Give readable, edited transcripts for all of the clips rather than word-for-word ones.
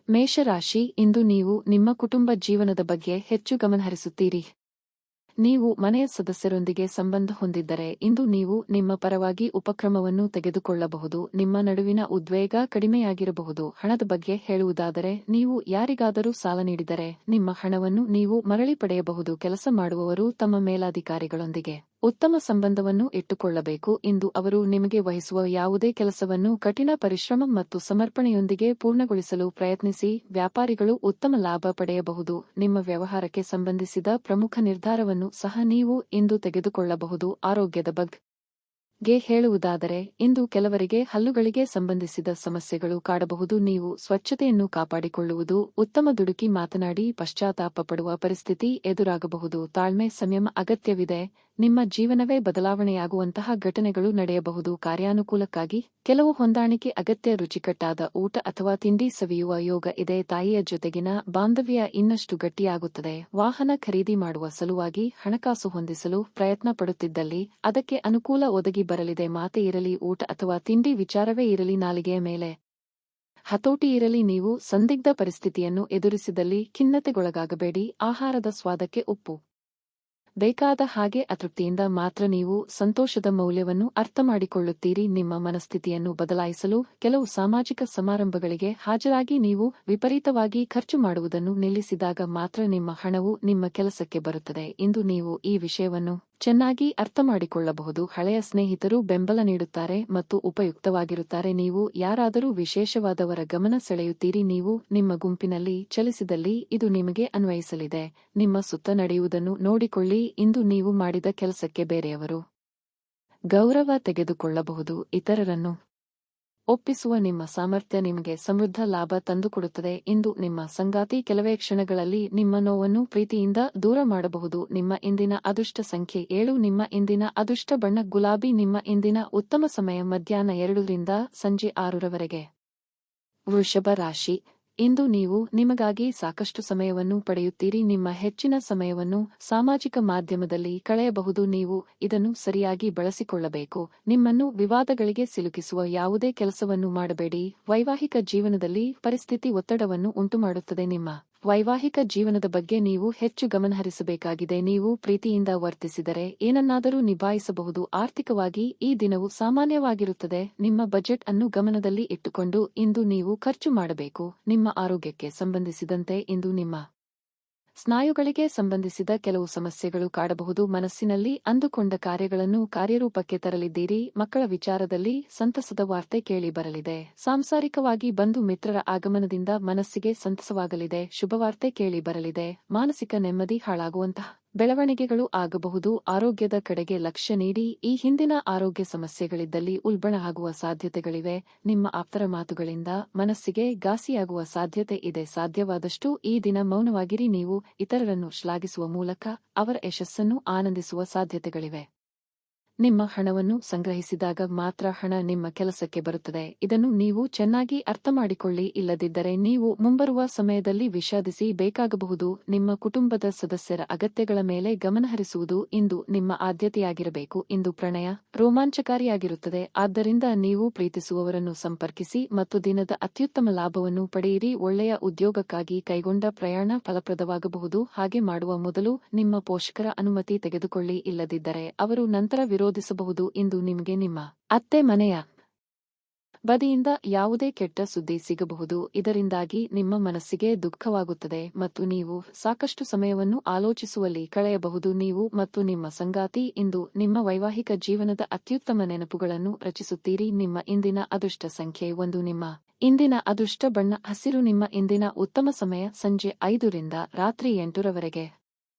ಮೇಷರಾಶಿ, ಇಂದು ನೀವು ನಿಮ್ಮ ಕುಟುಂಬ ಜೀವನದ ಬಗ್ಗೆ ಹೆಚ್ಚು ಗಮನಹರಿಸುತ್ತೀರಿ. ನೀವು ಮನೆಯ ಸದಸ್ಯರೊಂದಿಗೆ ಸಂಬಂಧ ಹೊಂದಿದ್ದರೆ ಇಂದು ನೀವು ನಿಮ್ಮ ಪರವಾಗಿ ಉಪಕ್ರಮವನ್ನು ತೆಗೆದುಕೊಳ್ಳಬಹುದು. ನಿಮ್ಮ ನಡುವಿನ ಉದ್ವೇಗ ಕಡಿಮೆಯಾಗಿರಬಹುದು. ಹಣದ ಬಗ್ಗೆ ಹೇಳುವುದಾದರೆ, ನೀವು ಯಾರಿಗಾದರೂ ಸಾಲ ನೀಡಿದರೆ ನಿಮ್ಮ ಹಣವನ್ನು ನೀವು ಮರಳಿ ಪಡೆಯಬಹುದು. ಕೆಲಸ ಮಾಡುವವರು ತಮ್ಮ ಮೇಲಾಧಿಕಾರಿಗಳೊಂದಿಗೆ ಉತ್ತಮ ಸಂಬಂಧವನ್ನು ಇಟ್ಟುಕೊಳ್ಳಬೇಕು. ಇಂದು ಅವರು ನಿಮಗೆ ವಹಿಸುವ ಯಾವುದೇ ಕೆಲಸವನ್ನು ಕಠಿಣ ಪರಿಶ್ರಮ ಮತ್ತು ಸಮರ್ಪಣೆಯೊಂದಿಗೆ ಪೂರ್ಣಗೊಳಿಸಲು ಪ್ರಯತ್ನಿಸಿ. ವ್ಯಾಪಾರಿಗಳು ಉತ್ತಮ ಲಾಭ ಪಡೆಯಬಹುದು. ನಿಮ್ಮ ವ್ಯವಹಾರಕ್ಕೆ ಸಂಬಂಧಿಸಿದ ಪ್ರಮುಖ ನಿರ್ಧಾರವನ್ನು ಸಹ ನೀವು ಇಂದು ತೆಗೆದುಕೊಳ್ಳಬಹುದು. ಆರೋಗ್ಯದ ಬಗ್ಗೆ ಹೇಳುವುದಾದರೆ, ಇಂದು ಕೆಲವರಿಗೆ ಹಲ್ಲುಗಳಿಗೆ ಸಂಬಂಧಿಸಿದ ಸಮಸ್ಯೆಗಳು ಕಾಡಬಹುದು. ನೀವು ಸ್ವಚ್ಛತೆಯನ್ನು ಕಾಪಾಡಿಕೊಳ್ಳುವುದು ಉತ್ತಮ. ದುಡುಕಿ ಮಾತನಾಡಿ ಪಶ್ಚಾತ್ತಾಪ ಪಡುವ ಪರಿಸ್ಥಿತಿ ಎದುರಾಗಬಹುದು. ತಾಳ್ಮೆ ಸಂಯಮ ಅಗತ್ಯವಿದೆ. ನಿಮ್ಮ ಜೀವನವೇ ಬದಲಾವಣೆಯಾಗುವಂತಹ ಘಟನೆಗಳು ನಡೆಯಬಹುದು. ಕಾರ್ಯಾನುಕೂಲಕ್ಕಾಗಿ ಕೆಲವು ಹೊಂದಾಣಿಕೆ ಅಗತ್ಯ. ರುಚಿಕಟ್ಟಾದ ಊಟ ಅಥವಾ ತಿಂಡಿ ಸವಿಯುವ ಯೋಗ ಇದೆ. ತಾಯಿಯ ಜೊತೆಗಿನ ಬಾಂಧವ್ಯ ಇನ್ನಷ್ಟು ಗಟ್ಟಿಯಾಗುತ್ತದೆ. ವಾಹನ ಖರೀದಿ ಮಾಡುವ ಸಲುವಾಗಿ ಹಣಕಾಸು ಹೊಂದಿಸಲು ಪ್ರಯತ್ನ ಪಡುತ್ತಿದ್ದಲ್ಲಿ ಅದಕ್ಕೆ ಅನುಕೂಲ ಒದಗಿ ಬರಲಿದೆ. ಮಾತೆ ಇರಲಿ, ಊಟ ಅಥವಾ ತಿಂಡಿ ವಿಚಾರವೇ ಇರಲಿ, ನಾಲಿಗೆಯ ಮೇಲೆ ಹತೋಟಿ ಇರಲಿ. ನೀವು ಸಂದಿಗ್ಧ ಪರಿಸ್ಥಿತಿಯನ್ನು ಎದುರಿಸಿದಲ್ಲಿ ಖಿನ್ನತೆಗೊಳಗಾಗಬೇಡಿ. ಆಹಾರದ ಸ್ವಾದಕ್ಕೆ ಉಪ್ಪು ಬೇಕಾದ ಹಾಗೆ ಅತೃಪ್ತಿಯಿಂದ ಮಾತ್ರ ನೀವು ಸಂತೋಷದ ಮೌಲ್ಯವನ್ನು ಅರ್ಥಮಾಡಿಕೊಳ್ಳುತ್ತೀರಿ. ನಿಮ್ಮ ಮನಸ್ಥಿತಿಯನ್ನು ಬದಲಾಯಿಸಲು ಕೆಲವು ಸಾಮಾಜಿಕ ಸಮಾರಂಭಗಳಿಗೆ ಹಾಜರಾಗಿ ನೀವು ವಿಪರೀತವಾಗಿ ಖರ್ಚು ಮಾಡುವುದನ್ನು ನಿಲ್ಲಿಸಿದಾಗ ಮಾತ್ರ ನಿಮ್ಮ ಹಣವು ನಿಮ್ಮ ಕೆಲಸಕ್ಕೆ ಬರುತ್ತದೆ. ಇಂದು ನೀವು ಈ ವಿಷಯವನ್ನು ಚೆನ್ನಾಗಿ ಅರ್ಥಮಾಡಿಕೊಳ್ಳಬಹುದು. ಹಳೆಯ ಸ್ನೇಹಿತರು ಬೆಂಬಲ ನೀಡುತ್ತಾರೆ ಮತ್ತು ಉಪಯುಕ್ತವಾಗಿರುತ್ತಾರೆ. ನೀವು ಯಾರಾದರೂ ವಿಶೇಷವಾದವರ ಗಮನ ಸೆಳೆಯುತ್ತೀರಿ. ನೀವು ನಿಮ್ಮ ಗುಂಪಿನಲ್ಲಿ ಚಲಿಸಿದಲ್ಲಿ ಇದು ನಿಮಗೆ ಅನ್ವಯಿಸಲಿದೆ. ನಿಮ್ಮ ಸುತ್ತ ನಡೆಯುವುದನ್ನು ನೋಡಿಕೊಳ್ಳಿ. ಇಂದು ನೀವು ಮಾಡಿದ ಕೆಲಸಕ್ಕೆ ಬೇರೆಯವರು ಗೌರವ ತೆಗೆದುಕೊಳ್ಳಬಹುದು. ಇತರರನ್ನು ಒಪ್ಪಿಸುವ ನಿಮ್ಮ ಸಾಮರ್ಥ್ಯ ನಿಮಗೆ ಸಮೃದ್ಧ ಲಾಭ ತಂದುಕೊಡುತ್ತದೆ. ಇಂದು ನಿಮ್ಮ ಸಂಗಾತಿ ಕೆಲವೇ ಕ್ಷಣಗಳಲ್ಲಿ ನಿಮ್ಮ ನೋವನ್ನು ಪ್ರೀತಿಯಿಂದ ದೂರ ಮಾಡಬಹುದು. ನಿಮ್ಮ ಇಂದಿನ ಅದೃಷ್ಟ ಸಂಖ್ಯೆ 7. ನಿಮ್ಮ ಇಂದಿನ ಅದೃಷ್ಟ ಬಣ್ಣ ಗುಲಾಬಿ. ನಿಮ್ಮ ಇಂದಿನ ಉತ್ತಮ ಸಮಯ ಮಧ್ಯಾಹ್ನ 2 ರಿಂದ ಸಂಜೆ 6 ರವರೆಗೆ. ವೃಷಭ ರಾಶಿ, ಇಂದು ನೀವು ನಿಮಗಾಗಿ ಸಾಕಷ್ಟು ಸಮಯವನ್ನು ಪಡೆಯುತ್ತೀರಿ. ನಿಮ್ಮ ಹೆಚ್ಚಿನ ಸಮಯವನ್ನು ಸಾಮಾಜಿಕ ಮಾಧ್ಯಮದಲ್ಲಿ ಕಳೆಯಬಹುದು. ನೀವು ಇದನ್ನು ಸರಿಯಾಗಿ ಬಳಸಿಕೊಳ್ಳಬೇಕು. ನಿಮ್ಮನ್ನು ವಿವಾದಗಳಿಗೆ ಸಿಲುಕಿಸುವ ಯಾವುದೇ ಕೆಲಸವನ್ನು ಮಾಡಬೇಡಿ. ವೈವಾಹಿಕ ಜೀವನದಲ್ಲಿ ಪರಿಸ್ಥಿತಿ ಒತ್ತಡವನ್ನು ಉಂಟುಮಾಡುತ್ತದೆ. ನಿಮ್ಮ ವೈವಾಹಿಕ ಜೀವನದ ಬಗ್ಗೆ ನೀವು ಹೆಚ್ಚು ಗಮನಹರಿಸಬೇಕಾಗಿದೆ. ನೀವು ಪ್ರೀತಿಯಿಂದ ವರ್ತಿಸಿದರೆ ಏನನ್ನಾದರೂ ನಿಭಾಯಿಸಬಹುದು. ಆರ್ಥಿಕವಾಗಿ ಈ ದಿನವು ಸಾಮಾನ್ಯವಾಗಿರುತ್ತದೆ. ನಿಮ್ಮ ಬಜೆಟ್ ಅನ್ನು ಗಮನದಲ್ಲಿ ಇಟ್ಟುಕೊಂಡು ಇಂದು ನೀವು ಖರ್ಚು ಮಾಡಬೇಕು. ನಿಮ್ಮ ಆರೋಗ್ಯಕ್ಕೆ ಸಂಬಂಧಿಸಿದಂತೆ ಇಂದು ನಿಮ್ಮ ಸ್ನಾಯುಗಳಿಗೆ ಸಂಬಂಧಿಸಿದ ಕೆಲವು ಸಮಸ್ಯೆಗಳು ಕಾಡಬಹುದು. ಮನಸ್ಸಿನಲ್ಲಿ ಅಂದುಕೊಂಡ ಕಾರ್ಯಗಳನ್ನು ಕಾರ್ಯರೂಪಕ್ಕೆ ತರಲಿದ್ದೀರಿ. ಮಕ್ಕಳ ವಿಚಾರದಲ್ಲಿ ಸಂತಸದ ವಾರ್ತೆ ಕೇಳಿ ಬರಲಿದೆ. ಸಾಂಸಾರಿಕವಾಗಿ ಬಂಧು ಮಿತ್ರರ ಆಗಮನದಿಂದ ಮನಸ್ಸಿಗೆ ಸಂತಸವಾಗಲಿದೆ. ಶುಭವಾರ್ತೆ ಕೇಳಿ ಬರಲಿದೆ. ಮಾನಸಿಕ ನೆಮ್ಮದಿ ಹಾಳಾಗುವಂತಹ ಬೆಳವಣಿಗೆಗಳು ಆಗಬಹುದು. ಆರೋಗ್ಯದ ಕಡೆಗೆ ಲಕ್ಷ್ಯ ನೀಡಿ. ಈ ಹಿಂದಿನ ಆರೋಗ್ಯ ಸಮಸ್ಯೆಗಳಿದ್ದಲ್ಲಿ ಉಲ್ಬಣ ಆಗುವ ಸಾಧ್ಯತೆಗಳಿವೆ. ನಿಮ್ಮ ಆಪ್ತರ ಮಾತುಗಳಿಂದ ಮನಸ್ಸಿಗೆ ಘಾಸಿಯಾಗುವ ಸಾಧ್ಯತೆ ಇದೆ. ಸಾಧ್ಯವಾದಷ್ಟು ಈ ದಿನ ಮೌನವಾಗಿರಿ. ನೀವು ಇತರರನ್ನು ಶ್ಲಾಘಿಸುವ ಮೂಲಕ ಅವರ ಯಶಸ್ಸನ್ನು ಆನಂದಿಸುವ ಸಾಧ್ಯತೆಗಳಿವೆ. ನಿಮ್ಮ ಹಣವನ್ನು ಸಂಗ್ರಹಿಸಿದಾಗ ಮಾತ್ರ ಹಣ ನಿಮ್ಮ ಕೆಲಸಕ್ಕೆ ಬರುತ್ತದೆ. ಇದನ್ನು ನೀವು ಚೆನ್ನಾಗಿ ಅರ್ಥಮಾಡಿಕೊಳ್ಳಿ. ಇಲ್ಲದಿದ್ದರೆ ನೀವು ಮುಂಬರುವ ಸಮಯದಲ್ಲಿ ವಿಷಾದಿಸಿ ಬೇಕಾಗಬಹುದು. ನಿಮ್ಮ ಕುಟುಂಬದ ಸದಸ್ಯರ ಅಗತ್ಯಗಳ ಮೇಲೆ ಗಮನಹರಿಸುವುದು ಇಂದು ನಿಮ್ಮ ಆದ್ಯತೆಯಾಗಿರಬೇಕು. ಇಂದು ಪ್ರಣಯ ರೋಮಾಂಚಕಾರಿಯಾಗಿರುತ್ತದೆ. ಆದ್ದರಿಂದ ನೀವು ಪ್ರೀತಿಸುವವರನ್ನು ಸಂಪರ್ಕಿಸಿ ಮತ್ತು ದಿನದ ಅತ್ಯುತ್ತಮ ಲಾಭವನ್ನು ಪಡೆಯಿರಿ. ಒಳ್ಳೆಯ ಉದ್ಯೋಗಕ್ಕಾಗಿ ಕೈಗೊಂಡ ಪ್ರಯಾಣ ಫಲಪ್ರದವಾಗಬಹುದು. ಹಾಗೆ ಮಾಡುವ ಮೊದಲು ನಿಮ್ಮ ಪೋಷಕರ ಅನುಮತಿ ತೆಗೆದುಕೊಳ್ಳಿ. ಇಲ್ಲದಿದ್ದರೆ ಅವರು ನಂತರ ವಿರೋಧಿಸಬಹುದು. ಇಂದು ನಿಮಗೆ ನಿಮ್ಮ ಅತ್ತೆ ಮನೆಯ ಬದಿಯಿಂದ ಯಾವುದೇ ಕೆಟ್ಟ ಸುದ್ದಿ ಸಿಗಬಹುದು. ಇದರಿಂದಾಗಿ ನಿಮ್ಮ ಮನಸ್ಸಿಗೆ ದುಃಖವಾಗುತ್ತದೆ ಮತ್ತು ನೀವು ಸಾಕಷ್ಟು ಸಮಯವನ್ನು ಆಲೋಚಿಸುವಲ್ಲಿ ಕಳೆಯಬಹುದು. ನೀವು ಮತ್ತು ನಿಮ್ಮ ಸಂಗಾತಿ ಇಂದು ನಿಮ್ಮ ವೈವಾಹಿಕ ಜೀವನದ ಅತ್ಯುತ್ತಮ ನೆನಪುಗಳನ್ನು ರಚಿಸುತ್ತೀರಿ. ನಿಮ್ಮ ಇಂದಿನ ಅದೃಷ್ಟ ಸಂಖ್ಯೆ 1. ನಿಮ್ಮ ಇಂದಿನ ಅದೃಷ್ಟ ಬಣ್ಣ ಹಸಿರು. ನಿಮ್ಮ ಇಂದಿನ ಉತ್ತಮ ಸಮಯ ಸಂಜೆ 5 ರಿಂದ ರಾತ್ರಿ 8 ರವರೆಗೆ.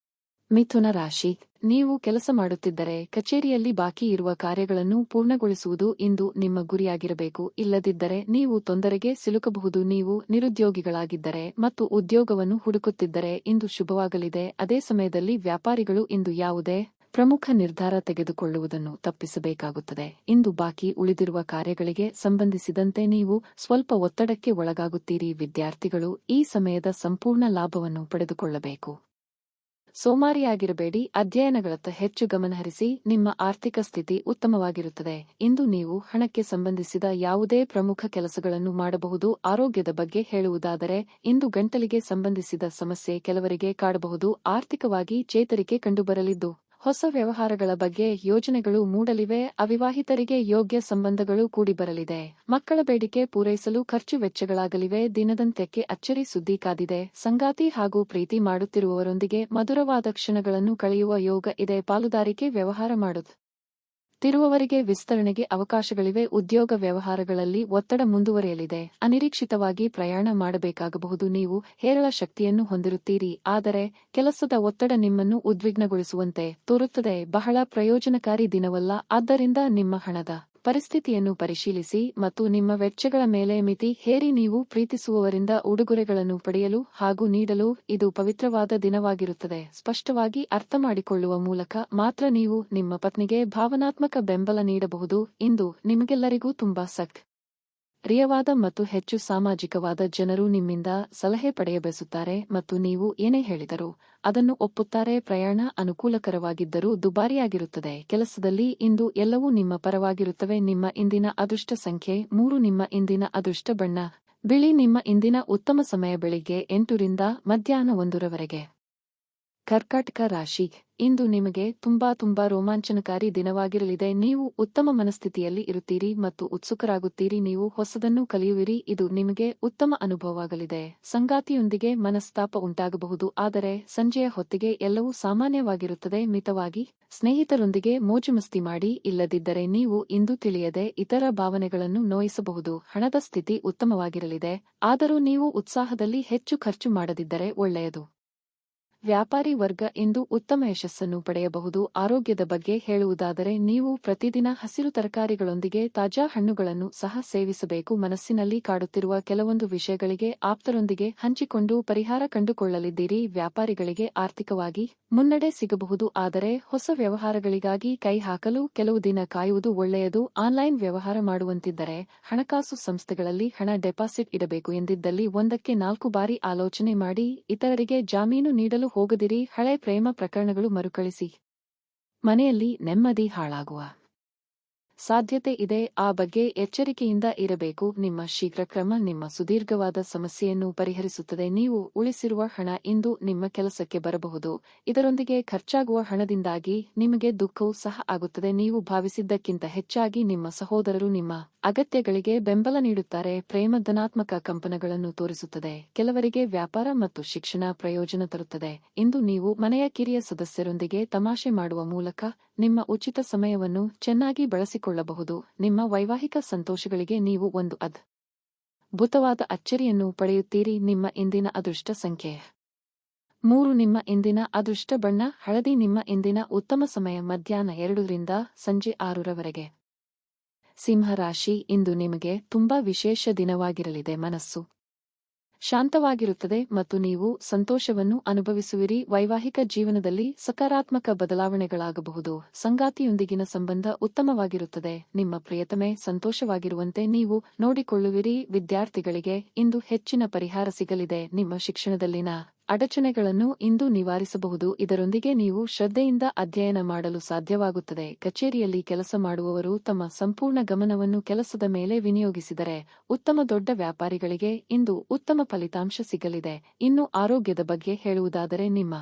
ಮಿಥುನ ರಾಶಿ, ನೀವು ಕೆಲಸ ಮಾಡುತ್ತಿದ್ದರೆ ಕಚೇರಿಯಲ್ಲಿ ಬಾಕಿ ಇರುವ ಕಾರ್ಯಗಳನ್ನು ಪೂರ್ಣಗೊಳಿಸುವುದು ಇಂದು ನಿಮ್ಮ ಗುರಿಯಾಗಿರಬೇಕು. ಇಲ್ಲದಿದ್ದರೆ ನೀವು ತೊಂದರೆಗೆ ಸಿಲುಕಬಹುದು. ನೀವು ನಿರುದ್ಯೋಗಿಗಳಾಗಿದ್ದರೆ ಮತ್ತು ಉದ್ಯೋಗವನ್ನು ಹುಡುಕುತ್ತಿದ್ದರೆ ಇಂದು ಶುಭವಾಗಲಿದೆ. ಅದೇ ಸಮಯದಲ್ಲಿ ವ್ಯಾಪಾರಿಗಳು ಇಂದು ಯಾವುದೇ ಪ್ರಮುಖ ನಿರ್ಧಾರ ತೆಗೆದುಕೊಳ್ಳುವುದನ್ನು ತಪ್ಪಿಸಬೇಕಾಗುತ್ತದೆ. ಇಂದು ಬಾಕಿ ಉಳಿದಿರುವ ಕಾರ್ಯಗಳಿಗೆ ಸಂಬಂಧಿಸಿದಂತೆ ನೀವು ಸ್ವಲ್ಪ ಒತ್ತಡಕ್ಕೆ ಒಳಗಾಗುತ್ತೀರಿ. ವಿದ್ಯಾರ್ಥಿಗಳು ಈ ಸಮಯದ ಸಂಪೂರ್ಣ ಲಾಭವನ್ನು ಪಡೆದುಕೊಳ್ಳಬೇಕು. ಸೋಮಾರಿಯಾಗಿರಬೇಡಿ, ಅಧ್ಯಯನಗಳತ್ತ ಹೆಚ್ಚು ಗಮನಹರಿಸಿ, ನಿಮ್ಮ ಆರ್ಥಿಕ ಸ್ಥಿತಿ ಉತ್ತಮವಾಗಿರುತ್ತದೆ. ಇಂದು ನೀವು ಹಣಕ್ಕೆ ಸಂಬಂಧಿಸಿದ ಯಾವುದೇ ಪ್ರಮುಖ ಕೆಲಸಗಳನ್ನು ಮಾಡಬಹುದು. ಆರೋಗ್ಯದ ಬಗ್ಗೆ ಹೇಳುವುದಾದರೆ, ಇಂದು ಗಂಟಲಿಗೆ ಸಂಬಂಧಿಸಿದ ಸಮಸ್ಯೆ ಕೆಲವರಿಗೆ ಕಾಡಬಹುದು. ಆರ್ಥಿಕವಾಗಿ ಚೇತರಿಕೆ ಕಂಡುಬರಲಿದ್ದು, ಹೊಸ ವ್ಯವಹಾರಗಳ ಬಗ್ಗೆ ಯೋಜನೆಗಳು ಮೂಡಲಿವೆ. ಅವಿವಾಹಿತರಿಗೆ ಯೋಗ್ಯ ಸಂಬಂಧಗಳು ಕೂಡಿಬರಲಿದೆ. ಮಕ್ಕಳ ಬೇಡಿಕೆ ಪೂರೈಸಲು ಖರ್ಚು ವೆಚ್ಚಗಳಾಗಲಿವೆ. ದಿನದಂತ್ಯಕ್ಕೆ ಅಚ್ಚರಿ ಸುದ್ದಿ ಕಾದಿದೆ. ಸಂಗಾತಿ ಹಾಗೂ ಪ್ರೀತಿ ಮಾಡುತ್ತಿರುವವರೊಂದಿಗೆ ಮಧುರವಾದ ಕ್ಷಣಗಳನ್ನು ಕಳೆಯುವ ಯೋಗ ಇದೆ. ಪಾಲುದಾರಿಕೆ ವ್ಯವಹಾರ ಮಾಡುತ್ತಿರುವವರಿಗೆ ವಿಸ್ತರಣೆಗೆ ಅವಕಾಶಗಳಿವೆ. ಉದ್ಯೋಗ ವ್ಯವಹಾರಗಳಲ್ಲಿ ಒತ್ತಡ ಮುಂದುವರಿಯಲಿದೆ. ಅನಿರೀಕ್ಷಿತವಾಗಿ ಪ್ರಯಾಣ ಮಾಡಬೇಕಾಗಬಹುದು. ನೀವು ಹೇರಳ ಶಕ್ತಿಯನ್ನು ಹೊಂದಿರುತ್ತೀರಿ, ಆದರೆ ಕೆಲಸದ ಒತ್ತಡ ನಿಮ್ಮನ್ನು ಉದ್ವಿಗ್ನಗೊಳಿಸುವಂತೆ ತೋರುತ್ತದೆ. ಬಹಳ ಪ್ರಯೋಜನಕಾರಿ ದಿನವಲ್ಲ. ಆದ್ದರಿಂದ ನಿಮ್ಮ ಹಣದ ಪರಿಸ್ಥಿತಿಯನ್ನು ಪರಿಶೀಲಿಸಿ ಮತ್ತು ನಿಮ್ಮ ವೆಚ್ಚಗಳ ಮೇಲೆ ಮಿತಿ ಹೇರಿ. ನೀವು ಪ್ರೀತಿಸುವವರಿಂದ ಉಡುಗೊರೆಗಳನ್ನು ಪಡೆಯಲು ಹಾಗೂ ನೀಡಲು ಇದು ಪವಿತ್ರವಾದ ದಿನವಾಗಿರುತ್ತದೆ. ಸ್ಪಷ್ಟವಾಗಿ ಅರ್ಥಮಾಡಿಕೊಳ್ಳುವ ಮೂಲಕ ಮಾತ್ರ ನೀವು ನಿಮ್ಮ ಪತ್ನಿಗೆ ಭಾವನಾತ್ಮಕ ಬೆಂಬಲ ನೀಡಬಹುದು. ಇಂದು ನಿಮಗೆಲ್ಲರಿಗೂ ತುಂಬಾ ಸಕ್ರಿಯವಾದ ಮತ್ತು ಹೆಚ್ಚು ಸಾಮಾಜಿಕವಾದ ಜನರು ನಿಮ್ಮಿಂದ ಸಲಹೆ ಪಡೆಯಬಯಸುತ್ತಾರೆ ಮತ್ತು ನೀವು ಏನೇ ಹೇಳಿದರೂ ಅದನ್ನು ಒಪ್ಪುತ್ತಾರೆ. ಪ್ರಯಾಣ ಅನುಕೂಲಕರವಾಗಿದ್ದರೂ ದುಬಾರಿಯಾಗಿರುತ್ತದೆ. ಕೆಲಸದಲ್ಲಿ ಇಂದು ಎಲ್ಲವೂ ನಿಮ್ಮ ಪರವಾಗಿರುತ್ತವೆ. ನಿಮ್ಮ ಇಂದಿನ ಅದೃಷ್ಟ ಸಂಖ್ಯೆ 3. ನಿಮ್ಮ ಇಂದಿನ ಅದೃಷ್ಟ ಬಣ್ಣ ಬಿಳಿ. ನಿಮ್ಮ ಇಂದಿನ ಉತ್ತಮ ಸಮಯ ಬೆಳಿಗ್ಗೆ 8 ರಿಂದ ಮಧ್ಯಾಹ್ನ 1 ರವರೆಗೆ. ಕರ್ಕಾಟಕ ರಾಶಿ, ಇಂದು ನಿಮಗೆ ತುಂಬಾ ರೋಮಾಂಚನಕಾರಿ ದಿನವಾಗಿರಲಿದೆ. ನೀವು ಉತ್ತಮ ಮನಸ್ಥಿತಿಯಲ್ಲಿ ಇರುತ್ತೀರಿ ಮತ್ತು ಉತ್ಸುಕರಾಗುತ್ತೀರಿ. ನೀವು ಹೊಸದನ್ನು ಕಲಿಯುವಿರಿ. ಇದು ನಿಮಗೆ ಉತ್ತಮ ಅನುಭವವಾಗಲಿದೆ. ಸಂಗಾತಿಯೊಂದಿಗೆ ಮನಸ್ತಾಪ ಉಂಟಾಗಬಹುದು, ಆದರೆ ಸಂಜೆಯ ಹೊತ್ತಿಗೆ ಎಲ್ಲವೂ ಸಾಮಾನ್ಯವಾಗಿರುತ್ತದೆ. ಮಿತವಾಗಿ ಸ್ನೇಹಿತರೊಂದಿಗೆ ಮೋಜುಮಸ್ತಿ ಮಾಡಿ, ಇಲ್ಲದಿದ್ದರೆ ನೀವು ಇಂದು ತಿಳಿಯದೆ ಇತರ ಭಾವನೆಗಳನ್ನು ನೋಯಿಸಬಹುದು. ಹಣದ ಸ್ಥಿತಿ ಉತ್ತಮವಾಗಿರಲಿದೆ, ಆದರೂ ನೀವು ಉತ್ಸಾಹದಲ್ಲಿ ಹೆಚ್ಚು ಖರ್ಚು ಮಾಡದಿದ್ದರೆ ಒಳ್ಳೆಯದು. ವ್ಯಾಪಾರಿ ವರ್ಗ ಇಂದು ಉತ್ತಮ ಯಶಸ್ಸನ್ನು ಪಡೆಯಬಹುದು. ಆರೋಗ್ಯದ ಬಗ್ಗೆ ಹೇಳುವುದಾದರೆ, ನೀವು ಪ್ರತಿದಿನ ಹಸಿರು ತರಕಾರಿಗಳೊಂದಿಗೆ ತಾಜಾ ಹಣ್ಣುಗಳನ್ನು ಸಹ ಸೇವಿಸಬೇಕು. ಮನಸ್ಸಿನಲ್ಲಿ ಕಾಡುತ್ತಿರುವ ಕೆಲವೊಂದು ವಿಷಯಗಳಿಗೆ ಆಪ್ತರೊಂದಿಗೆ ಹಂಚಿಕೊಂಡು ಪರಿಹಾರ ಕಂಡುಕೊಳ್ಳಲಿದ್ದೀರಿ. ವ್ಯಾಪಾರಿಗಳಿಗೆ ಆರ್ಥಿಕವಾಗಿ ಮುನ್ನಡೆ ಸಿಗಬಹುದು, ಆದರೆ ಹೊಸ ವ್ಯವಹಾರಗಳಿಗಾಗಿ ಕೈ ಹಾಕಲು ಕೆಲವು ದಿನ ಕಾಯುವುದು ಒಳ್ಳೆಯದು. ಆನ್ಲೈನ್ ವ್ಯವಹಾರ ಮಾಡುವಂತಿದ್ದರೆ, ಹಣಕಾಸು ಸಂಸ್ಥೆಗಳಲ್ಲಿ ಹಣ ಡೆಪಾಸಿಟ್ ಇಡಬೇಕು ಎಂದಿದ್ದಲ್ಲಿ 1ಕ್ಕೆ 4 ಬಾರಿ ಆಲೋಚನೆ ಮಾಡಿ. ಇತರರಿಗೆ ಜಾಮೀನು ನೀಡಲು ಹೋಗದಿರಿ. ಹಳೆ ಪ್ರೇಮ ಪ್ರಕರಣಗಳು ಮರುಕಳಿಸಿ ಮನೆಯಲ್ಲಿ ನೆಮ್ಮದಿ ಹಾಳಾಗುವ ಸಾಧ್ಯತೆ ಇದೆ. ಆ ಬಗ್ಗೆ ಎಚ್ಚರಿಕೆಯಿಂದ ಇರಬೇಕು. ನಿಮ್ಮ ಶೀಘ್ರ ಕ್ರಮ ನಿಮ್ಮ ಸುದೀರ್ಘವಾದ ಸಮಸ್ಯೆಯನ್ನು ಪರಿಹರಿಸುತ್ತದೆ. ನೀವು ಉಳಿಸಿರುವ ಹಣ ಇಂದು ನಿಮ್ಮ ಕೆಲಸಕ್ಕೆ ಬರಬಹುದು. ಇದರೊಂದಿಗೆ ಖರ್ಚಾಗುವ ಹಣದಿಂದಾಗಿ ನಿಮಗೆ ದುಃಖವೂ ಸಹ ಆಗುತ್ತದೆ. ನೀವು ಭಾವಿಸಿದ್ದಕ್ಕಿಂತ ಹೆಚ್ಚಾಗಿ ನಿಮ್ಮ ಸಹೋದರರು ನಿಮ್ಮ ಅಗತ್ಯಗಳಿಗೆ ಬೆಂಬಲ ನೀಡುತ್ತಾರೆ. ಪ್ರೇಮ ಧನಾತ್ಮಕ ಕಂಪನಗಳನ್ನು ತೋರಿಸುತ್ತದೆ. ಕೆಲವರಿಗೆ ವ್ಯಾಪಾರ ಮತ್ತು ಶಿಕ್ಷಣ ಪ್ರಯೋಜನ ತರುತ್ತದೆ. ಇಂದು ನೀವು ಮನೆಯ ಕಿರಿಯ ಸದಸ್ಯರೊಂದಿಗೆ ತಮಾಷೆ ಮಾಡುವ ಮೂಲಕ ನಿಮ್ಮ ಉಚಿತ ಸಮಯವನ್ನು ಚೆನ್ನಾಗಿ ಬಳಸಿಕೊಳ್ಳಬಹುದು. ನಿಮ್ಮ ವೈವಾಹಿಕ ಸಂತೋಷಗಳಿಗೆ ನೀವು ಒಂದು ಅದ್ಭುತವಾದ ಅಚ್ಚರಿಯನ್ನು ಪಡೆಯುತ್ತೀರಿ. ನಿಮ್ಮ ಇಂದಿನ ಅದೃಷ್ಟ ಸಂಖ್ಯೆ 3. ನಿಮ್ಮ ಇಂದಿನ ಅದೃಷ್ಟ ಬಣ್ಣ ಹಳದಿ. ನಿಮ್ಮ ಇಂದಿನ ಉತ್ತಮ ಸಮಯ ಮಧ್ಯಾಹ್ನ 2 ರಿಂದ ಸಂಜೆ 6 ರವರೆಗೆ. ಸಿಂಹರಾಶಿ, ಇಂದು ನಿಮಗೆ ತುಂಬಾ ವಿಶೇಷ ದಿನವಾಗಿರಲಿದೆ. ಮನಸ್ಸು ಶಾಂತವಾಗಿರುತ್ತದೆ ಮತ್ತು ನೀವು ಸಂತೋಷವನ್ನು ಅನುಭವಿಸುವಿರಿ. ವೈವಾಹಿಕ ಜೀವನದಲ್ಲಿ ಸಕಾರಾತ್ಮಕ ಬದಲಾವಣೆಗಳಾಗಬಹುದು. ಸಂಗಾತಿಯೊಂದಿಗಿನ ಸಂಬಂಧ ಉತ್ತಮವಾಗಿರುತ್ತದೆ. ನಿಮ್ಮ ಪ್ರಿಯತಮೆ ಸಂತೋಷವಾಗಿರುವಂತೆ ನೀವು ನೋಡಿಕೊಳ್ಳುವಿರಿ. ವಿದ್ಯಾರ್ಥಿಗಳಿಗೆ ಇಂದು ಹೆಚ್ಚಿನ ಪರಿಹಾರ ಸಿಗಲಿದೆ. ನಿಮ್ಮ ಶಿಕ್ಷಣದಲ್ಲಿನ ಅಡಚಣೆಗಳನ್ನು ಇಂದು ನಿವಾರಿಸಬಹುದು. ಇದರೊಂದಿಗೆ ನೀವು ಶ್ರದ್ಧೆಯಿಂದ ಅಧ್ಯಯನ ಮಾಡಲು ಸಾಧ್ಯವಾಗುತ್ತದೆ. ಕಚೇರಿಯಲ್ಲಿ ಕೆಲಸ ಮಾಡುವವರು ತಮ್ಮ ಸಂಪೂರ್ಣ ಗಮನವನ್ನು ಕೆಲಸದ ಮೇಲೆ ವಿನಿಯೋಗಿಸಿದರೆ ಉತ್ತಮ. ದೊಡ್ಡ ವ್ಯಾಪಾರಿಗಳಿಗೆ ಇಂದು ಉತ್ತಮ ಫಲಿತಾಂಶ ಸಿಗಲಿದೆ. ಇನ್ನು ಆರೋಗ್ಯದ ಬಗ್ಗೆ ಹೇಳುವುದಾದರೆ, ನಿಮ್ಮ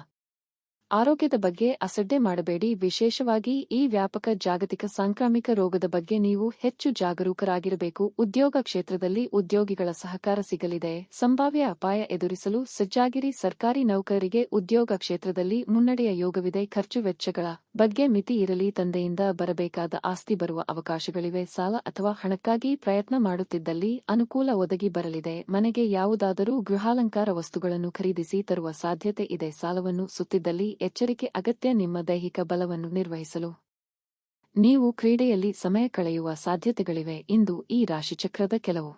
ಆರೋಗ್ಯದ ಬಗ್ಗೆ ಅಸಡ್ಡೆ ಮಾಡಬೇಡಿ. ವಿಶೇಷವಾಗಿ ಈ ವ್ಯಾಪಕ ಜಾಗತಿಕ ಸಾಂಕ್ರಾಮಿಕ ರೋಗದ ಬಗ್ಗೆ ನೀವು ಹೆಚ್ಚು ಜಾಗರೂಕರಾಗಿರಬೇಕು. ಉದ್ಯೋಗ ಕ್ಷೇತ್ರದಲ್ಲಿ ಉದ್ಯೋಗಿಗಳ ಸಹಕಾರ ಸಿಗಲಿದೆ. ಸಂಭಾವ್ಯ ಅಪಾಯ ಎದುರಿಸಲು ಸಜ್ಜಾಗಿರಿ. ಸರ್ಕಾರಿ ನೌಕರರಿಗೆ ಉದ್ಯೋಗ ಕ್ಷೇತ್ರದಲ್ಲಿ ಮುನ್ನಡೆಯ ಯೋಗವಿದೆ. ಖರ್ಚು ವೆಚ್ಚಗಳ ಬಗ್ಗೆ ಮಿತಿ ಇರಲಿ. ತಂದೆಯಿಂದ ಬರಬೇಕಾದ ಆಸ್ತಿ ಬರುವ ಅವಕಾಶಗಳಿವೆ. ಸಾಲ ಅಥವಾ ಹಣಕ್ಕಾಗಿ ಪ್ರಯತ್ನ ಮಾಡುತ್ತಿದ್ದಲ್ಲಿ ಅನುಕೂಲ ಒದಗಿ ಬರಲಿದೆ. ಮನೆಗೆ ಯಾವುದಾದರೂ ಗೃಹಾಲಂಕಾರ ವಸ್ತುಗಳನ್ನು ಖರೀದಿಸಿ ತರುವ ಸಾಧ್ಯತೆ ಇದೆ. ಸಾಲವನ್ನು ಸುತ್ತಿದ್ದಲ್ಲಿ ಎಚ್ಚರಿಕೆ ಅಗತ್ಯ. ನಿಮ್ಮ ದೈಹಿಕ ಬಲವನ್ನು ನಿರ್ವಹಿಸಲು ನೀವು ಕ್ರೀಡೆಯಲ್ಲಿ ಸಮಯ ಕಳೆಯುವ ಸಾಧ್ಯತೆಗಳಿವೆ. ಇಂದು ಈ ರಾಶಿಚಕ್ರದ ಕೆಲವು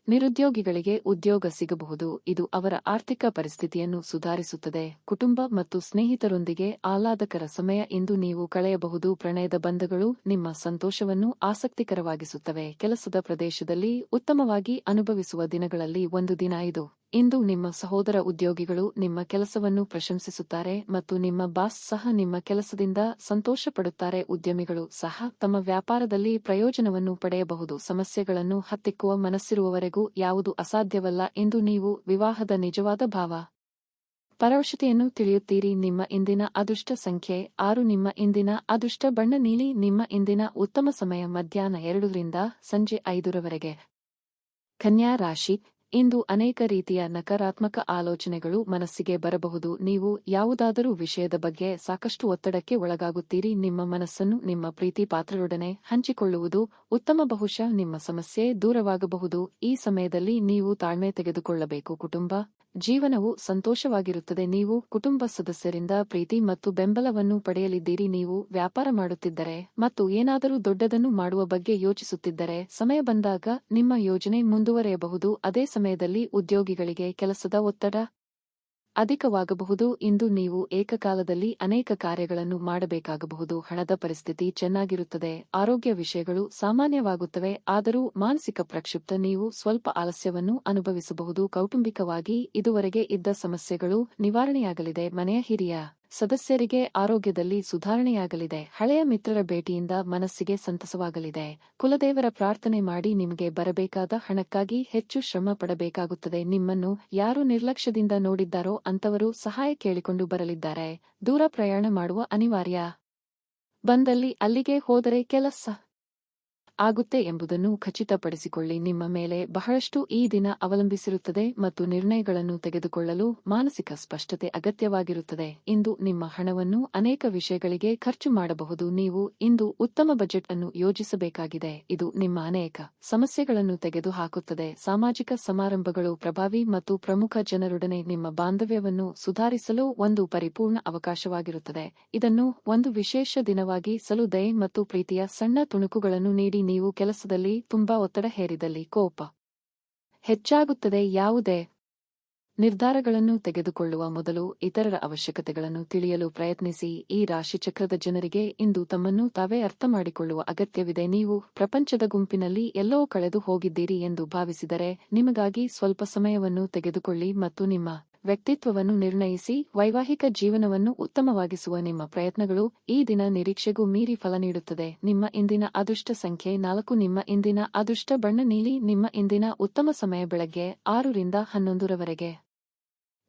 ನಿರುದ್ಯೋಗಿಗಳಿಗೆ ಉದ್ಯೋಗ ಸಿಗಬಹುದು. ಇದು ಅವರ ಆರ್ಥಿಕ ಪರಿಸ್ಥಿತಿಯನ್ನು ಸುಧಾರಿಸುತ್ತದೆ. ಕುಟುಂಬ ಮತ್ತು ಸ್ನೇಹಿತರೊಂದಿಗೆ ಆಹ್ಲಾದಕರ ಸಮಯ ಇಂದು ನೀವು ಕಳೆಯಬಹುದು. ಪ್ರಣಯದ ಬಂಧಗಳು ನಿಮ್ಮ ಸಂತೋಷವನ್ನು ಆಸಕ್ತಿಕರವಾಗಿಸುತ್ತವೆ. ಕೆಲಸದ ಪ್ರದೇಶದಲ್ಲಿ ಉತ್ತಮವಾಗಿ ಅನುಭವಿಸುವ ದಿನಗಳಲ್ಲಿ ಒಂದು ದಿನ ಇದು. ಇಂದು ನಿಮ್ಮ ಸಹೋದರ ಉದ್ಯೋಗಿಗಳು ನಿಮ್ಮ ಕೆಲಸವನ್ನು ಪ್ರಶಂಸಿಸುತ್ತಾರೆ ಮತ್ತು ನಿಮ್ಮ ಬಾಸ್ ಸಹ ನಿಮ್ಮ ಕೆಲಸದಿಂದ ಸಂತೋಷಪಡುತ್ತಾರೆ. ಉದ್ಯಮಿಗಳು ಸಹ ತಮ್ಮ ವ್ಯಾಪಾರದಲ್ಲಿ ಪ್ರಯೋಜನವನ್ನು ಪಡೆಯಬಹುದು. ಸಮಸ್ಯೆಗಳನ್ನು ಹತ್ತಿಕ್ಕುವ ಮನಸ್ಸಿರುವವರೆಗೂ ಯಾವುದು ಅಸಾಧ್ಯವಲ್ಲ. ಇಂದು ನೀವು ವಿವಾಹದ ನಿಜವಾದ ಭಾವ ಪರವಶತೆಯನ್ನು ತಿಳಿಯುತ್ತೀರಿ. ನಿಮ್ಮ ಇಂದಿನ ಅದೃಷ್ಟ ಸಂಖ್ಯೆ 6. ನಿಮ್ಮ ಇಂದಿನ ಅದೃಷ್ಟ ಬಣ್ಣ ನೀಲಿ. ನಿಮ್ಮ ಇಂದಿನ ಉತ್ತಮ ಸಮಯ ಮಧ್ಯಾಹ್ನ 2 ರಿಂದ ಸಂಜೆ 5 ರವರೆಗೆ. ಕನ್ಯಾ ರಾಶಿ, ಇಂದು ಅನೇಕ ರೀತಿಯ ನಕಾರಾತ್ಮಕ ಆಲೋಚನೆಗಳು ಮನಸ್ಸಿಗೆ ಬರಬಹುದು. ನೀವು ಯಾವುದಾದರೂ ವಿಷಯದ ಬಗ್ಗೆ ಸಾಕಷ್ಟು ಒತ್ತಡಕ್ಕೆ ಒಳಗಾಗುತ್ತೀರಿ. ನಿಮ್ಮ ಮನಸ್ಸನ್ನು ನಿಮ್ಮ ಪ್ರೀತಿ ಪಾತ್ರರೊಡನೆ ಹಂಚಿಕೊಳ್ಳುವುದು ಉತ್ತಮ. ಬಹುಶಃ ನಿಮ್ಮ ಸಮಸ್ಯೆ ದೂರವಾಗಬಹುದು. ಈ ಸಮಯದಲ್ಲಿ ನೀವು ತಾಳ್ಮೆ ತೆಗೆದುಕೊಳ್ಳಬೇಕು. ಕುಟುಂಬ ಜೀವನವು ಸಂತೋಷವಾಗಿರುತ್ತದೆ. ನೀವು ಕುಟುಂಬ ಸದಸ್ಯರಿಂದ ಪ್ರೀತಿ ಮತ್ತು ಬೆಂಬಲವನ್ನು ಪಡೆಯಲಿದ್ದೀರಿ. ನೀವು ವ್ಯಾಪಾರ ಮಾಡುತ್ತಿದ್ದರೆ ಮತ್ತು ಏನಾದರೂ ದೊಡ್ಡದನ್ನು ಮಾಡುವ ಬಗ್ಗೆ ಯೋಚಿಸುತ್ತಿದ್ದರೆ ಸಮಯ ಬಂದಾಗ ನಿಮ್ಮ ಯೋಜನೆ ಮುಂದುವರೆಯಬಹುದು. ಅದೇ ಸಮಯದಲ್ಲಿ ಉದ್ಯೋಗಿಗಳಿಗೆ ಕೆಲಸದ ಒತ್ತಡ ಅಧಿಕವಾಗಬಹುದು. ಇಂದು ನೀವು ಏಕಕಾಲದಲ್ಲಿ ಅನೇಕ ಕಾರ್ಯಗಳನ್ನು ಮಾಡಬೇಕಾಗಬಹುದು. ಹಣದ ಪರಿಸ್ಥಿತಿ ಚೆನ್ನಾಗಿರುತ್ತದೆ. ಆರೋಗ್ಯ ವಿಷಯಗಳು ಸಾಮಾನ್ಯವಾಗುತ್ತವೆ. ಆದರೂ ಮಾನಸಿಕ ಪ್ರಕ್ಷುಬ್ಧ. ನೀವು ಸ್ವಲ್ಪ ಆಲಸ್ಯವನ್ನು ಅನುಭವಿಸಬಹುದು. ಕೌಟುಂಬಿಕವಾಗಿ ಇದುವರೆಗೆ ಇದ್ದ ಸಮಸ್ಯೆಗಳು ನಿವಾರಣೆಯಾಗಲಿದೆ. ಮನೆಯ ಹಿರಿಯ ಸದಸ್ಯರಿಗೆ ಆರೋಗ್ಯದಲ್ಲಿ ಸುಧಾರಣೆಯಾಗಲಿದೆ. ಹಳೆಯ ಮಿತ್ರರ ಭೇಟಿಯಿಂದ ಮನಸ್ಸಿಗೆ ಸಂತಸವಾಗಲಿದೆ. ಕುಲದೇವರ ಪ್ರಾರ್ಥನೆ ಮಾಡಿ. ನಿಮಗೆ ಬರಬೇಕಾದ ಹಣಕ್ಕಾಗಿ ಹೆಚ್ಚು ಶ್ರಮ ಪಡಬೇಕಾಗುತ್ತದೆ. ನಿಮ್ಮನ್ನು ಯಾರು ನಿರ್ಲಕ್ಷ್ಯದಿಂದ ನೋಡಿದ್ದಾರೋ ಅಂತವರು ಸಹಾಯ ಕೇಳಿಕೊಂಡು ಬರಲಿದ್ದಾರೆ. ದೂರ ಪ್ರಯಾಣ ಮಾಡುವ ಅನಿವಾರ್ಯ ಬಂದಲ್ಲಿ ಅಲ್ಲಿಗೆ ಹೋದರೆ ಕೆಲಸ ಆಗುತ್ತೆ ಎಂಬುದನ್ನು ಖಚಿತಪಡಿಸಿಕೊಳ್ಳಿ. ನಿಮ್ಮ ಮೇಲೆ ಬಹಳಷ್ಟು ಈ ದಿನ ಅವಲಂಬಿಸಿರುತ್ತದೆ ಮತ್ತು ನಿರ್ಣಯಗಳನ್ನು ತೆಗೆದುಕೊಳ್ಳಲು ಮಾನಸಿಕ ಸ್ಪಷ್ಟತೆ ಅಗತ್ಯವಾಗಿರುತ್ತದೆ. ಇಂದು ನಿಮ್ಮ ಹಣವನ್ನು ಅನೇಕ ವಿಷಯಗಳಿಗೆ ಖರ್ಚು ಮಾಡಬಹುದು. ನೀವು ಇಂದು ಉತ್ತಮ ಬಜೆಟ್ ಅನ್ನು ಯೋಜಿಸಬೇಕಾಗಿದೆ. ಇದು ನಿಮ್ಮ ಅನೇಕ ಸಮಸ್ಯೆಗಳನ್ನು ತೆಗೆದುಹಾಕುತ್ತದೆ. ಸಾಮಾಜಿಕ ಸಮಾರಂಭಗಳು ಪ್ರಭಾವಿ ಮತ್ತು ಪ್ರಮುಖ ಜನರೊಡನೆ ನಿಮ್ಮ ಬಾಂಧವ್ಯವನ್ನು ಸುಧಾರಿಸಲು ಒಂದು ಪರಿಪೂರ್ಣ ಅವಕಾಶವಾಗಿರುತ್ತದೆ. ಇದನ್ನು ಒಂದು ವಿಶೇಷ ದಿನವಾಗಿ ಸಲು ದಯೆ ಮತ್ತು ಪ್ರೀತಿಯ ಸಣ್ಣ ತುಣುಕುಗಳನ್ನು ನೀಡಿ. ನೀವು ಕೆಲಸದಲ್ಲಿ ತುಂಬಾ ಒತ್ತಡ ಹೇರಿದಲ್ಲಿ ಕೋಪ ಹೆಚ್ಚಾಗುತ್ತದೆ. ಯಾವುದೇ ನಿರ್ಧಾರಗಳನ್ನು ತೆಗೆದುಕೊಳ್ಳುವ ಮೊದಲು ಇತರರ ಅವಶ್ಯಕತೆಗಳನ್ನು ತಿಳಿಯಲು ಪ್ರಯತ್ನಿಸಿ. ಈ ರಾಶಿಚಕ್ರದ ಜನರಿಗೆ ಇಂದು ತಮ್ಮನ್ನು ತಾವೇ ಅರ್ಥಮಾಡಿಕೊಳ್ಳುವ ಅಗತ್ಯವಿದೆ. ನೀವು ಪ್ರಪಂಚದ ಗುಂಪಿನಲ್ಲಿ ಎಲ್ಲೋ ಕಳೆದು ಹೋಗಿದ್ದೀರಿ ಎಂದು ಭಾವಿಸಿದರೆ ನಿಮಗಾಗಿ ಸ್ವಲ್ಪ ಸಮಯವನ್ನು ತೆಗೆದುಕೊಳ್ಳಿ ಮತ್ತು ನಿಮ್ಮ ವ್ಯಕ್ತಿತ್ವವನ್ನು ನಿರ್ಣಯಿಸಿ. ವೈವಾಹಿಕ ಜೀವನವನ್ನು ಉತ್ತಮವಾಗಿಸುವ ನಿಮ್ಮ ಪ್ರಯತ್ನಗಳು ಈ ದಿನ ನಿರೀಕ್ಷೆಗೂ ಮೀರಿ ಫಲ ನೀಡುತ್ತದೆ. ನಿಮ್ಮ ಇಂದಿನ ಅದೃಷ್ಟ ಸಂಖ್ಯೆ 4. ನಿಮ್ಮ ಇಂದಿನ ಅದೃಷ್ಟ ಬಣ್ಣ ನೀಲಿ. ನಿಮ್ಮ ಇಂದಿನ ಉತ್ತಮ ಸಮಯ ಬೆಳಗ್ಗೆ 6 ರಿಂದ 11 ರವರೆಗೆ.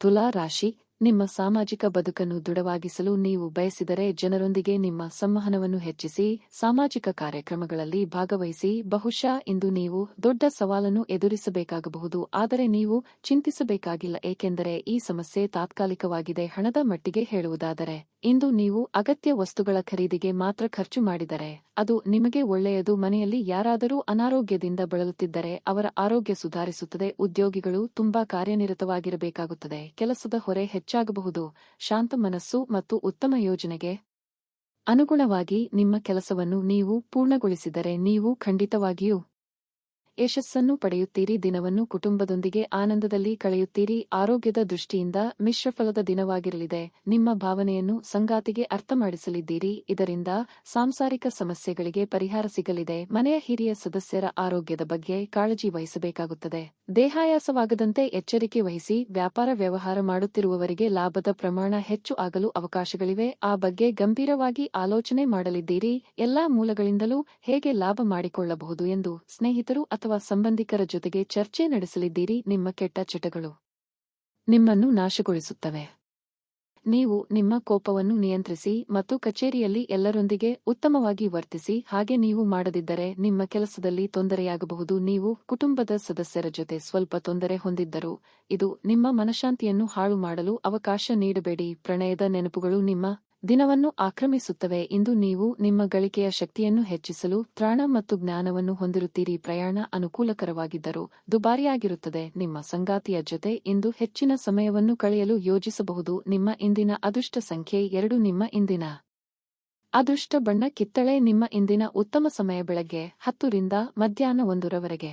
ತುಲಾ ರಾಶಿ, ನಿಮ್ಮ ಸಾಮಾಜಿಕ ಬದುಕನ್ನು ದೃಢವಾಗಿಸಲು ನೀವು ಬಯಸಿದರೆ ಜನರೊಂದಿಗೆ ನಿಮ್ಮ ಸಂವಹನವನ್ನು ಹೆಚ್ಚಿಸಿ. ಸಾಮಾಜಿಕ ಕಾರ್ಯಕ್ರಮಗಳಲ್ಲಿ ಭಾಗವಹಿಸಿ. ಬಹುಶಃ ಇಂದು ನೀವು ದೊಡ್ಡ ಸವಾಲನ್ನು ಎದುರಿಸಬೇಕಾಗಬಹುದು. ಆದರೆ ನೀವು ಚಿಂತಿಸಬೇಕಾಗಿಲ್ಲ, ಏಕೆಂದರೆ ಈ ಸಮಸ್ಯೆ ತಾತ್ಕಾಲಿಕವಾಗಿದೆ. ಹಣದ ಮಟ್ಟಿಗೆ ಹೇಳುವುದಾದರೆ ಇಂದು ನೀವು ಅಗತ್ಯ ವಸ್ತುಗಳ ಖರೀದಿಗೆ ಮಾತ್ರ ಖರ್ಚು ಮಾಡಿದರೆ ಅದು ನಿಮಗೆ ಒಳ್ಳೆಯದು. ಮನೆಯಲ್ಲಿ ಯಾರಾದರೂ ಅನಾರೋಗ್ಯದಿಂದ ಬಳಲುತ್ತಿದ್ದರೆ ಅವರ ಆರೋಗ್ಯ ಸುಧಾರಿಸುತ್ತದೆ. ಉದ್ಯೋಗಿಗಳು ತುಂಬಾ ಕಾರ್ಯನಿರತವಾಗಿರಬೇಕಾಗುತ್ತದೆ. ಕೆಲಸದ ಹೊರೆ ಹೆಚ್ಚಾಗಬಹುದು. ಶಾಂತ ಮನಸ್ಸು ಮತ್ತು ಉತ್ತಮ ಯೋಜನೆಗೆ ಅನುಗುಣವಾಗಿ ನಿಮ್ಮ ಕೆಲಸವನ್ನು ನೀವು ಪೂರ್ಣಗೊಳಿಸಿದರೆ ನೀವು ಖಂಡಿತವಾಗಿಯೂ ಯಶಸ್ಸನ್ನು ಪಡೆಯುತ್ತೀರಿ. ದಿನವನ್ನು ಕುಟುಂಬದೊಂದಿಗೆ ಆನಂದದಲ್ಲಿ ಕಳೆಯುತ್ತೀರಿ. ಆರೋಗ್ಯದ ದೃಷ್ಟಿಯಿಂದ ಮಿಶ್ರಫಲದ ದಿನವಾಗಿರಲಿದೆ. ನಿಮ್ಮ ಭಾವನೆಯನ್ನು ಸಂಗಾತಿಗೆ ಅರ್ಥಮಾಡಿಸಲಿದ್ದೀರಿ. ಇದರಿಂದ ಸಾಂಸಾರಿಕ ಸಮಸ್ಯೆಗಳಿಗೆ ಪರಿಹಾರ ಸಿಗಲಿದೆ. ಮನೆಯ ಹಿರಿಯ ಸದಸ್ಯರ ಆರೋಗ್ಯದ ಬಗ್ಗೆ ಕಾಳಜಿ ವಹಿಸಬೇಕಾಗುತ್ತದೆ. ದೇಹಾಯಾಸವಾಗದಂತೆ ಎಚ್ಚರಿಕೆ ವಹಿಸಿ. ವ್ಯಾಪಾರ ವ್ಯವಹಾರ ಮಾಡುತ್ತಿರುವವರಿಗೆ ಲಾಭದ ಪ್ರಮಾಣ ಹೆಚ್ಚು ಆಗಲು ಅವಕಾಶಗಳಿವೆ. ಆ ಬಗ್ಗೆ ಗಂಭೀರವಾಗಿ ಆಲೋಚನೆ ಮಾಡಲಿದ್ದೀರಿ. ಎಲ್ಲಾ ಮೂಲಗಳಿಂದಲೂ ಹೇಗೆ ಲಾಭ ಮಾಡಿಕೊಳ್ಳಬಹುದು ಎಂದು ಸ್ನೇಹಿತರು ಅಥವಾ ಸಂಬಂಧಿಕರ ಜೊತೆಗೆ ಚರ್ಚೆ ನಡೆಸಲಿದ್ದೀರಿ. ನಿಮ್ಮ ಕೆಟ್ಟ ಚಟಗಳು ನಿಮ್ಮನ್ನು ನಾಶಗೊಳಿಸುತ್ತವೆ. ನೀವು ನಿಮ್ಮ ಕೋಪವನ್ನು ನಿಯಂತ್ರಿಸಿ ಮತ್ತು ಕಚೇರಿಯಲ್ಲಿ ಎಲ್ಲರೊಂದಿಗೆ ಉತ್ತಮವಾಗಿ ವರ್ತಿಸಿ. ಹಾಗೆ ನೀವು ಮಾಡದಿದ್ದರೆ ನಿಮ್ಮ ಕೆಲಸದಲ್ಲಿ ತೊಂದರೆಯಾಗಬಹುದು. ನೀವು ಕುಟುಂಬದ ಸದಸ್ಯರ ಜೊತೆ ಸ್ವಲ್ಪ ತೊಂದರೆ ಹೊಂದಿದ್ದರೂ ಇದು ನಿಮ್ಮ ಮನಃಶಾಂತಿಯನ್ನು ಹಾಳು ಮಾಡಲು ಅವಕಾಶ ನೀಡಬೇಡಿ. ಪ್ರಣಯದ ನೆನಪುಗಳು ನಿಮ್ಮ ದಿನವನ್ನು ಆಕ್ರಮಿಸುತ್ತವೆ. ಇಂದು ನೀವು ನಿಮ್ಮ ಗಳಿಕೆಯ ಶಕ್ತಿಯನ್ನು ಹೆಚ್ಚಿಸಲು ತ್ರಾಣ ಮತ್ತು ಜ್ಞಾನವನ್ನು ಹೊಂದಿರುತ್ತೀರಿ. ಪ್ರಯಾಣ ಅನುಕೂಲಕರವಾಗಿದ್ದರೂ ದುಬಾರಿಯಾಗಿರುತ್ತದೆ. ನಿಮ್ಮ ಸಂಗಾತಿಯ ಜೊತೆ ಇಂದು ಹೆಚ್ಚಿನ ಸಮಯವನ್ನು ಕಳೆಯಲು ಯೋಜಿಸಬಹುದು. ನಿಮ್ಮ ಇಂದಿನ ಅದೃಷ್ಟ ಸಂಖ್ಯೆ 2. ನಿಮ್ಮ ಇಂದಿನ ಅದೃಷ್ಟ ಬಣ್ಣ ಕಿತ್ತಳೆ. ನಿಮ್ಮ ಇಂದಿನ ಉತ್ತಮ ಸಮಯ ಬೆಳಗ್ಗೆ 10 ರಿಂದ ಮಧ್ಯಾಹ್ನ 1 ರವರೆಗೆ.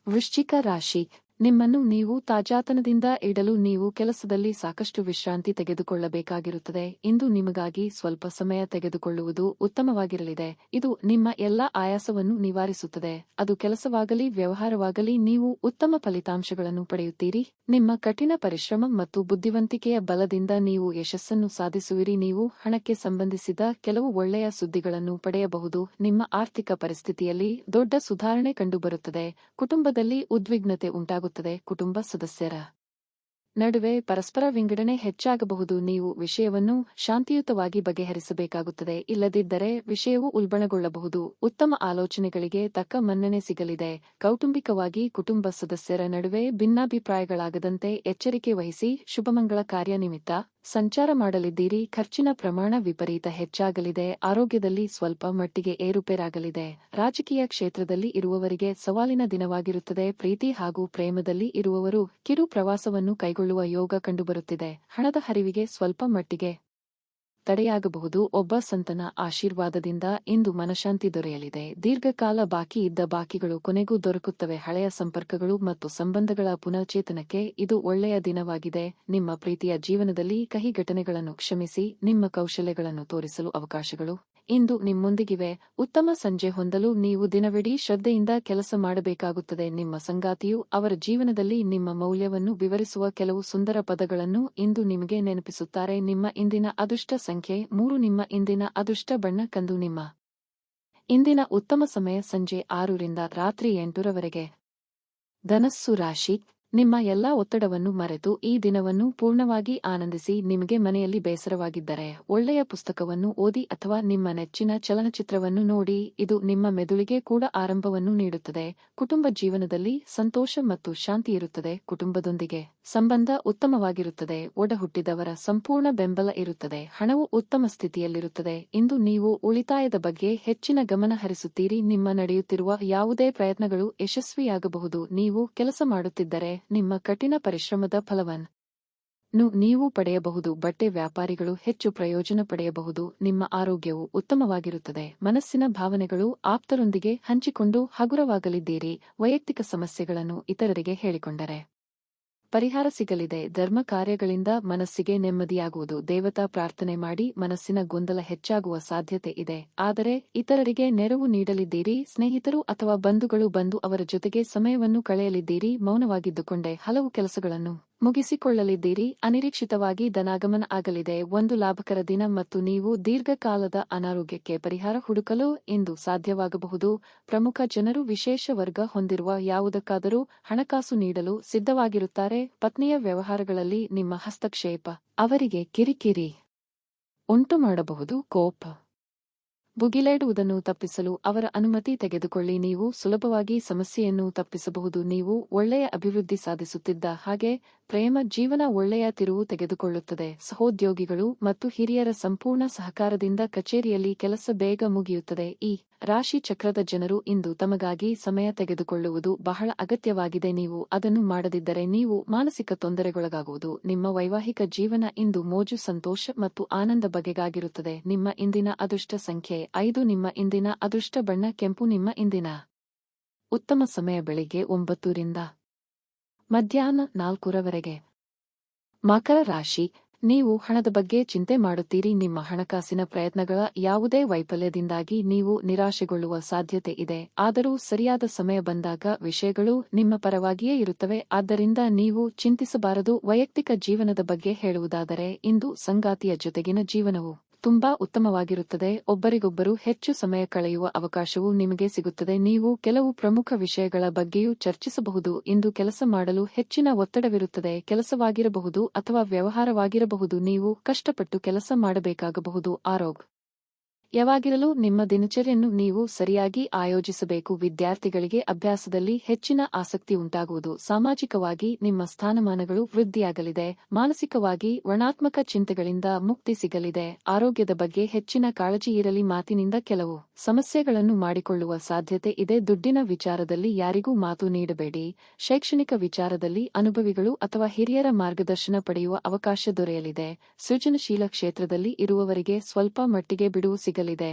ವೃಶ್ಚಿಕ ರಾಶಿ, ನಿಮ್ಮನ್ನು ನೀವು ತಾಜಾತನದಿಂದ ಇಡಲು ನೀವು ಕೆಲಸದಲ್ಲಿ ಸಾಕಷ್ಟು ವಿಶ್ರಾಂತಿ ತೆಗೆದುಕೊಳ್ಳಬೇಕಾಗಿರುತ್ತದೆ. ಇಂದು ನಿಮಗಾಗಿ ಸ್ವಲ್ಪ ಸಮಯ ತೆಗೆದುಕೊಳ್ಳುವುದು ಉತ್ತಮವಾಗಿರಲಿದೆ. ಇದು ನಿಮ್ಮ ಎಲ್ಲಾ ಆಯಾಸವನ್ನು ನಿವಾರಿಸುತ್ತದೆ. ಅದು ಕೆಲಸವಾಗಲಿ ವ್ಯವಹಾರವಾಗಲಿ, ನೀವು ಉತ್ತಮ ಫಲಿತಾಂಶಗಳನ್ನು ಪಡೆಯುತ್ತೀರಿ. ನಿಮ್ಮ ಕಠಿಣ ಪರಿಶ್ರಮ ಮತ್ತು ಬುದ್ಧಿವಂತಿಕೆಯ ಬಲದಿಂದ ನೀವು ಯಶಸ್ಸನ್ನು ಸಾಧಿಸುವಿರಿ. ನೀವು ಹಣಕ್ಕೆ ಸಂಬಂಧಿಸಿದ ಕೆಲವು ಒಳ್ಳೆಯ ಸುದ್ದಿಗಳನ್ನು ಪಡೆಯಬಹುದು. ನಿಮ್ಮ ಆರ್ಥಿಕ ಪರಿಸ್ಥಿತಿಯಲ್ಲಿ ದೊಡ್ಡ ಸುಧಾರಣೆ ಕಂಡುಬರುತ್ತದೆ. ಕುಟುಂಬದಲ್ಲಿ ಉದ್ವಿಗ್ನತೆ ಉಂಟಾಗುತ್ತದೆ. ಕುಟುಂಬ ಸದಸ್ಯರ ನಡುವೆ ಪರಸ್ಪರ ವಿಂಗಡಣೆ ಹೆಚ್ಚಾಗಬಹುದು. ನೀವು ವಿಷಯವನ್ನು ಶಾಂತಿಯುತವಾಗಿ ಬಗೆಹರಿಸಬೇಕಾಗುತ್ತದೆ. ಇಲ್ಲದಿದ್ದರೆ ವಿಷಯವು ಉಲ್ಬಣಗೊಳ್ಳಬಹುದು. ಉತ್ತಮ ಆಲೋಚನೆಗಳಿಗೆ ತಕ್ಕ ಮನ್ನಣೆ ಸಿಗಲಿದೆ. ಕೌಟುಂಬಿಕವಾಗಿ ಕುಟುಂಬ ಸದಸ್ಯರ ನಡುವೆ ಭಿನ್ನಾಭಿಪ್ರಾಯಗಳಾಗದಂತೆ ಎಚ್ಚರಿಕೆ ವಹಿಸಿ. ಶುಭಮಂಗಳ ಕಾರ್ಯ ನಿಮಿತ್ತ ಸಂಚಾರ ಮಾಡಲಿದ್ದೀರಿ. ಖರ್ಚಿನ ಪ್ರಮಾಣ ವಿಪರೀತ ಹೆಚ್ಚಾಗಲಿದೆ. ಆರೋಗ್ಯದಲ್ಲಿ ಸ್ವಲ್ಪ ಮಟ್ಟಿಗೆ ಏರುಪೇರಾಗಲಿದೆ. ರಾಜಕೀಯ ಕ್ಷೇತ್ರದಲ್ಲಿ ಇರುವವರಿಗೆ ಸವಾಲಿನ ದಿನವಾಗಿರುತ್ತದೆ. ಪ್ರೀತಿ ಹಾಗೂ ಪ್ರೇಮದಲ್ಲಿ ಇರುವವರು ಕಿರು ಪ್ರವಾಸವನ್ನು ಕೈಗೊಳ್ಳುವ ಯೋಗ ಕಂಡುಬರುತ್ತಿದೆ. ಹಣದ ಹರಿವಿಗೆ ಸ್ವಲ್ಪ ಮಟ್ಟಿಗೆ ತಡೆಯಾಗಬಹುದು. ಒಬ್ಬ ಸಂತನ ಆಶೀರ್ವಾದದಿಂದ ಇಂದು ಮನಶಾಂತಿ ದೊರೆಯಲಿದೆ. ದೀರ್ಘಕಾಲ ಬಾಕಿ ಇದ್ದ ಬಾಕಿಗಳು ಕೊನೆಗೂ ದೊರಕುತ್ತವೆ. ಹಳೆಯ ಸಂಪರ್ಕಗಳು ಮತ್ತು ಸಂಬಂಧಗಳ ಪುನಶ್ಚೇತನಕ್ಕೆ ಇದು ಒಳ್ಳೆಯ ದಿನವಾಗಿದೆ. ನಿಮ್ಮ ಪ್ರೀತಿಯ ಜೀವನದಲ್ಲಿ ಕಹಿ ಘಟನೆಗಳನ್ನು ಕ್ಷಮಿಸಿ. ನಿಮ್ಮ ಕೌಶಲ್ಯಗಳನ್ನು ತೋರಿಸಲು ಅವಕಾಶಗಳು ಇಂದು ನಿಮ್ಮೊಂದಿಗಿವೆ. ಉತ್ತಮ ಸಂಜೆ ಹೊಂದಲು ನೀವು ದಿನವಿಡೀ ಶ್ರದ್ಧೆಯಿಂದ ಕೆಲಸ ಮಾಡಬೇಕಾಗುತ್ತದೆ. ನಿಮ್ಮ ಸಂಗಾತಿಯು ಅವರ ಜೀವನದಲ್ಲಿ ನಿಮ್ಮ ಮೌಲ್ಯವನ್ನು ವಿವರಿಸುವ ಕೆಲವು ಸುಂದರ ಪದಗಳನ್ನು ಇಂದು ನಿಮಗೆ ನೆನಪಿಸುತ್ತಾರೆ. ನಿಮ್ಮ ಇಂದಿನ ಅದೃಷ್ಟ ಸಂಖ್ಯೆ 3. ನಿಮ್ಮ ಇಂದಿನ ಅದೃಷ್ಟ ಬಣ್ಣ ಕಂದು. ನಿಮ್ಮ ಇಂದಿನ ಉತ್ತಮ ಸಮಯ ಸಂಜೆ 6 ರಿಂದ ರಾತ್ರಿ 8 ರವರೆಗೆ. ಧನಸ್ಸು ರಾಶಿ, ನಿಮ್ಮ ಎಲ್ಲಾ ಒತ್ತಡವನ್ನು ಮರೆತು ಈ ದಿನವನ್ನು ಪೂರ್ಣವಾಗಿ ಆನಂದಿಸಿ. ನಿಮಗೆ ಮನೆಯಲ್ಲಿ ಬೇಸರವಾಗಿದ್ದರೆ ಒಳ್ಳೆಯ ಪುಸ್ತಕವನ್ನು ಓದಿ ಅಥವಾ ನಿಮ್ಮ ನೆಚ್ಚಿನ ಚಲನಚಿತ್ರವನ್ನು ನೋಡಿ. ಇದು ನಿಮ್ಮ ಮೆದುಳಿಗೆ ಕೂಡ ಆರಂಭವನ್ನು ನೀಡುತ್ತದೆ. ಕುಟುಂಬ ಜೀವನದಲ್ಲಿ ಸಂತೋಷ ಮತ್ತು ಶಾಂತಿ ಇರುತ್ತದೆ. ಕುಟುಂಬದೊಂದಿಗೆ ಸಂಬಂಧ ಉತ್ತಮವಾಗಿರುತ್ತದೆ. ಒಡಹುಟ್ಟಿದವರ ಸಂಪೂರ್ಣ ಬೆಂಬಲ ಇರುತ್ತದೆ. ಹಣವು ಉತ್ತಮ ಸ್ಥಿತಿಯಲ್ಲಿರುತ್ತದೆ. ಇಂದು ನೀವು ಉಳಿತಾಯದ ಬಗ್ಗೆ ಹೆಚ್ಚಿನ ಗಮನ ಹರಿಸುತ್ತೀರಿ. ನಿಮ್ಮ ನಡೆಯುತ್ತಿರುವ ಯಾವುದೇ ಪ್ರಯತ್ನಗಳು ಯಶಸ್ವಿಯಾಗಬಹುದು. ನೀವು ಕೆಲಸ ಮಾಡುತ್ತಿದ್ದರೆ ನಿಮ್ಮ ಕಠಿಣ ಪರಿಶ್ರಮದ ಫಲವನ್ನು ನೀವು ಪಡೆಯಬಹುದು. ಬಟ್ಟೆ ವ್ಯಾಪಾರಿಗಳು ಹೆಚ್ಚು ಪ್ರಯೋಜನ ಪಡೆಯಬಹುದು. ನಿಮ್ಮ ಆರೋಗ್ಯವು ಉತ್ತಮವಾಗಿರುತ್ತದೆ. ಮನಸ್ಸಿನ ಭಾವನೆಗಳು ಆಪ್ತರೊಂದಿಗೆ ಹಂಚಿಕೊಂಡು ಹಗುರವಾಗಲಿದ್ದೀರಿ. ವೈಯಕ್ತಿಕ ಸಮಸ್ಯೆಗಳನ್ನು ಇತರರಿಗೆ ಹೇಳಿಕೊಂಡರೆ ಪರಿಹಾರ ಸಿಗಲಿದೆ. ಧರ್ಮ ಕಾರ್ಯಗಳಿಂದ ಮನಸ್ಸಿಗೆ ನೆಮ್ಮದಿಯಾಗುವುದು. ದೇವತಾ ಪ್ರಾರ್ಥನೆ ಮಾಡಿ. ಮನಸ್ಸಿನ ಗೊಂದಲ ಹೆಚ್ಚಾಗುವ ಸಾಧ್ಯತೆ ಇದೆ, ಆದರೆ ಇತರರಿಗೆ ನೆರವು ನೀಡಲಿದ್ದೀರಿ. ಸ್ನೇಹಿತರು ಅಥವಾ ಬಂಧುಗಳು ಬಂದು ಅವರ ಜೊತೆಗೆ ಸಮಯವನ್ನು ಕಳೆಯಲಿದ್ದೀರಿ. ಮೌನವಾಗಿದ್ದುಕೊಂಡೇ ಹಲವು ಕೆಲಸಗಳನ್ನು ಮುಗಿಸಿಕೊಳ್ಳಲಿದ್ದೀರಿ. ಅನಿರೀಕ್ಷಿತವಾಗಿ ಧನಾಗಮನ ಆಗಲಿದೆ. ಒಂದು ಲಾಭಕರ ದಿನ ಮತ್ತು ನೀವು ದೀರ್ಘಕಾಲದ ಅನಾರೋಗ್ಯಕ್ಕೆ ಪರಿಹಾರ ಹುಡುಕಲು ಇಂದು ಸಾಧ್ಯವಾಗಬಹುದು. ಪ್ರಮುಖ ಜನರು ವಿಶೇಷ ವರ್ಗ ಹೊಂದಿರುವ ಯಾವುದಕ್ಕಾದರೂ ಹಣಕಾಸು ನೀಡಲು ಸಿದ್ಧವಾಗಿರುತ್ತಾರೆ. ಪತ್ನಿಯ ವ್ಯವಹಾರಗಳಲ್ಲಿ ನಿಮ್ಮ ಹಸ್ತಕ್ಷೇಪ ಅವರಿಗೆ ಕಿರಿಕಿರಿ ಉಂಟು ಮಾಡಬಹುದು. ಕೋಪ ಭುಗಿಲೇಡುವುದನ್ನು ತಪ್ಪಿಸಲು ಅವರ ಅನುಮತಿ ತೆಗೆದುಕೊಳ್ಳಿ. ನೀವು ಸುಲಭವಾಗಿ ಸಮಸ್ಯೆಯನ್ನು ತಪ್ಪಿಸಬಹುದು. ನೀವು ಒಳ್ಳೆಯ ಅಭಿವೃದ್ಧಿ ಸಾಧಿಸುತ್ತಿದ್ದ ಹಾಗೆ ಪ್ರೇಮ ಜೀವನ ಒಳ್ಳೆಯ ತಿರುವು ತೆಗೆದುಕೊಳ್ಳುತ್ತದೆ. ಸಹೋದ್ಯೋಗಿಗಳು ಮತ್ತು ಹಿರಿಯರ ಸಂಪೂರ್ಣ ಸಹಕಾರದಿಂದ ಕಚೇರಿಯಲ್ಲಿ ಕೆಲಸ ಬೇಗ ಮುಗಿಯುತ್ತದೆ. ಈ ರಾಶಿ ಚಕ್ರದ ಜನರು ಇಂದು ತಮಗಾಗಿ ಸಮಯ ತೆಗೆದುಕೊಳ್ಳುವುದು ಬಹಳ ಅಗತ್ಯವಾಗಿದೆ. ನೀವು ಅದನ್ನು ಮಾಡದಿದ್ದರೆ ನೀವು ಮಾನಸಿಕ ತೊಂದರೆಗೊಳಗಾಗುವುದು. ನಿಮ್ಮ ವೈವಾಹಿಕ ಜೀವನ ಇಂದು ಮೋಜು, ಸಂತೋಷ ಮತ್ತು ಆನಂದ ಬಗೆಗಾಗಿರುತ್ತದೆ. ನಿಮ್ಮ ಇಂದಿನ ಅದೃಷ್ಟ ಸಂಖ್ಯೆ 5. ನಿಮ್ಮ ಇಂದಿನ ಅದೃಷ್ಟ ಬಣ್ಣ ಕೆಂಪು. ನಿಮ್ಮ ಇಂದಿನ ಉತ್ತಮ ಸಮಯ ಬೆಳಿಗ್ಗೆ 9 ರಿಂದ ಮಧ್ಯಾಹ್ನ 4 ರವರೆಗೆ. ಮಕರ ರಾಶಿ, ನೀವು ಹಣದ ಬಗ್ಗೆ ಚಿಂತೆ ಮಾಡುತ್ತೀರಿ. ನಿಮ್ಮ ಹಣಕಾಸಿನ ಪ್ರಯತ್ನಗಳ ಯಾವುದೇ ವೈಫಲ್ಯದಿಂದಾಗಿ ನೀವು ನಿರಾಶೆಗೊಳ್ಳುವ ಸಾಧ್ಯತೆ ಇದೆ. ಆದರೂ ಸರಿಯಾದ ಸಮಯ ಬಂದಾಗ ವಿಷಯಗಳು ನಿಮ್ಮ ಪರವಾಗಿಯೇ ಇರುತ್ತವೆ. ಆದ್ದರಿಂದ ನೀವು ಚಿಂತಿಸಬಾರದು. ವೈಯಕ್ತಿಕ ಜೀವನದ ಬಗ್ಗೆ ಹೇಳುವುದಾದರೆ ಇಂದು ಸಂಗಾತಿಯ ಜೊತೆಗಿನ ಜೀವನವು ತುಂಬಾ ಉತ್ತಮವಾಗಿರುತ್ತದೆ. ಒಬ್ಬರಿಗೊಬ್ಬರು ಹೆಚ್ಚು ಸಮಯ ಕಳೆಯುವ ಅವಕಾಶವೂ ನಿಮಗೆ ಸಿಗುತ್ತದೆ. ನೀವು ಕೆಲವು ಪ್ರಮುಖ ವಿಷಯಗಳ ಬಗ್ಗೆಯೂ ಚರ್ಚಿಸಬಹುದು. ಇಂದು ಕೆಲಸ ಮಾಡಲು ಹೆಚ್ಚಿನ ಒತ್ತಡವಿರುತ್ತದೆ. ಕೆಲಸವಾಗಿರಬಹುದು ಅಥವಾ ವ್ಯವಹಾರವಾಗಿರಬಹುದು. ನೀವು ಕಷ್ಟಪಟ್ಟು ಕೆಲಸ ಮಾಡಬೇಕಾಗಬಹುದು. ಯಾವಾಗಿರಲು ನಿಮ್ಮ ದಿನಚರಿಯನ್ನು ನೀವು ಸರಿಯಾಗಿ ಆಯೋಜಿಸಬೇಕು. ವಿದ್ಯಾರ್ಥಿಗಳಿಗೆ ಅಭ್ಯಾಸದಲ್ಲಿ ಹೆಚ್ಚಿನ ಆಸಕ್ತಿ ಉಂಟಾಗುವುದು. ಸಾಮಾಜಿಕವಾಗಿ ನಿಮ್ಮ ಸ್ಥಾನಮಾನಗಳು ವೃದ್ಧಿಯಾಗಲಿದೆ. ಮಾನಸಿಕವಾಗಿ ಋಣಾತ್ಮಕ ಚಿಂತೆಗಳಿಂದ ಮುಕ್ತಿ ಸಿಗಲಿದೆ. ಆರೋಗ್ಯದ ಬಗ್ಗೆ ಹೆಚ್ಚಿನ ಕಾಳಜಿ ಇರಲಿ. ಮಾತಿನಿಂದ ಕೆಲವು ಸಮಸ್ಯೆಗಳನ್ನು ಮಾಡಿಕೊಳ್ಳುವ ಸಾಧ್ಯತೆ ಇದೆ. ದುಡ್ಡಿನ ವಿಚಾರದಲ್ಲಿ ಯಾರಿಗೂ ಮಾತು ನೀಡಬೇಡಿ. ಶೈಕ್ಷಣಿಕ ವಿಚಾರದಲ್ಲಿ ಅನುಭವಿಗಳು ಅಥವಾ ಹಿರಿಯರ ಮಾರ್ಗದರ್ಶನ ಪಡೆಯುವ ಅವಕಾಶ ದೊರೆಯಲಿದೆ. ಸೃಜನಶೀಲ ಕ್ಷೇತ್ರದಲ್ಲಿ ಇರುವವರಿಗೆ ಸ್ವಲ್ಪ ಮಟ್ಟಿಗೆ ಬಿಡುವು ಸಿಗಲಿದೆ.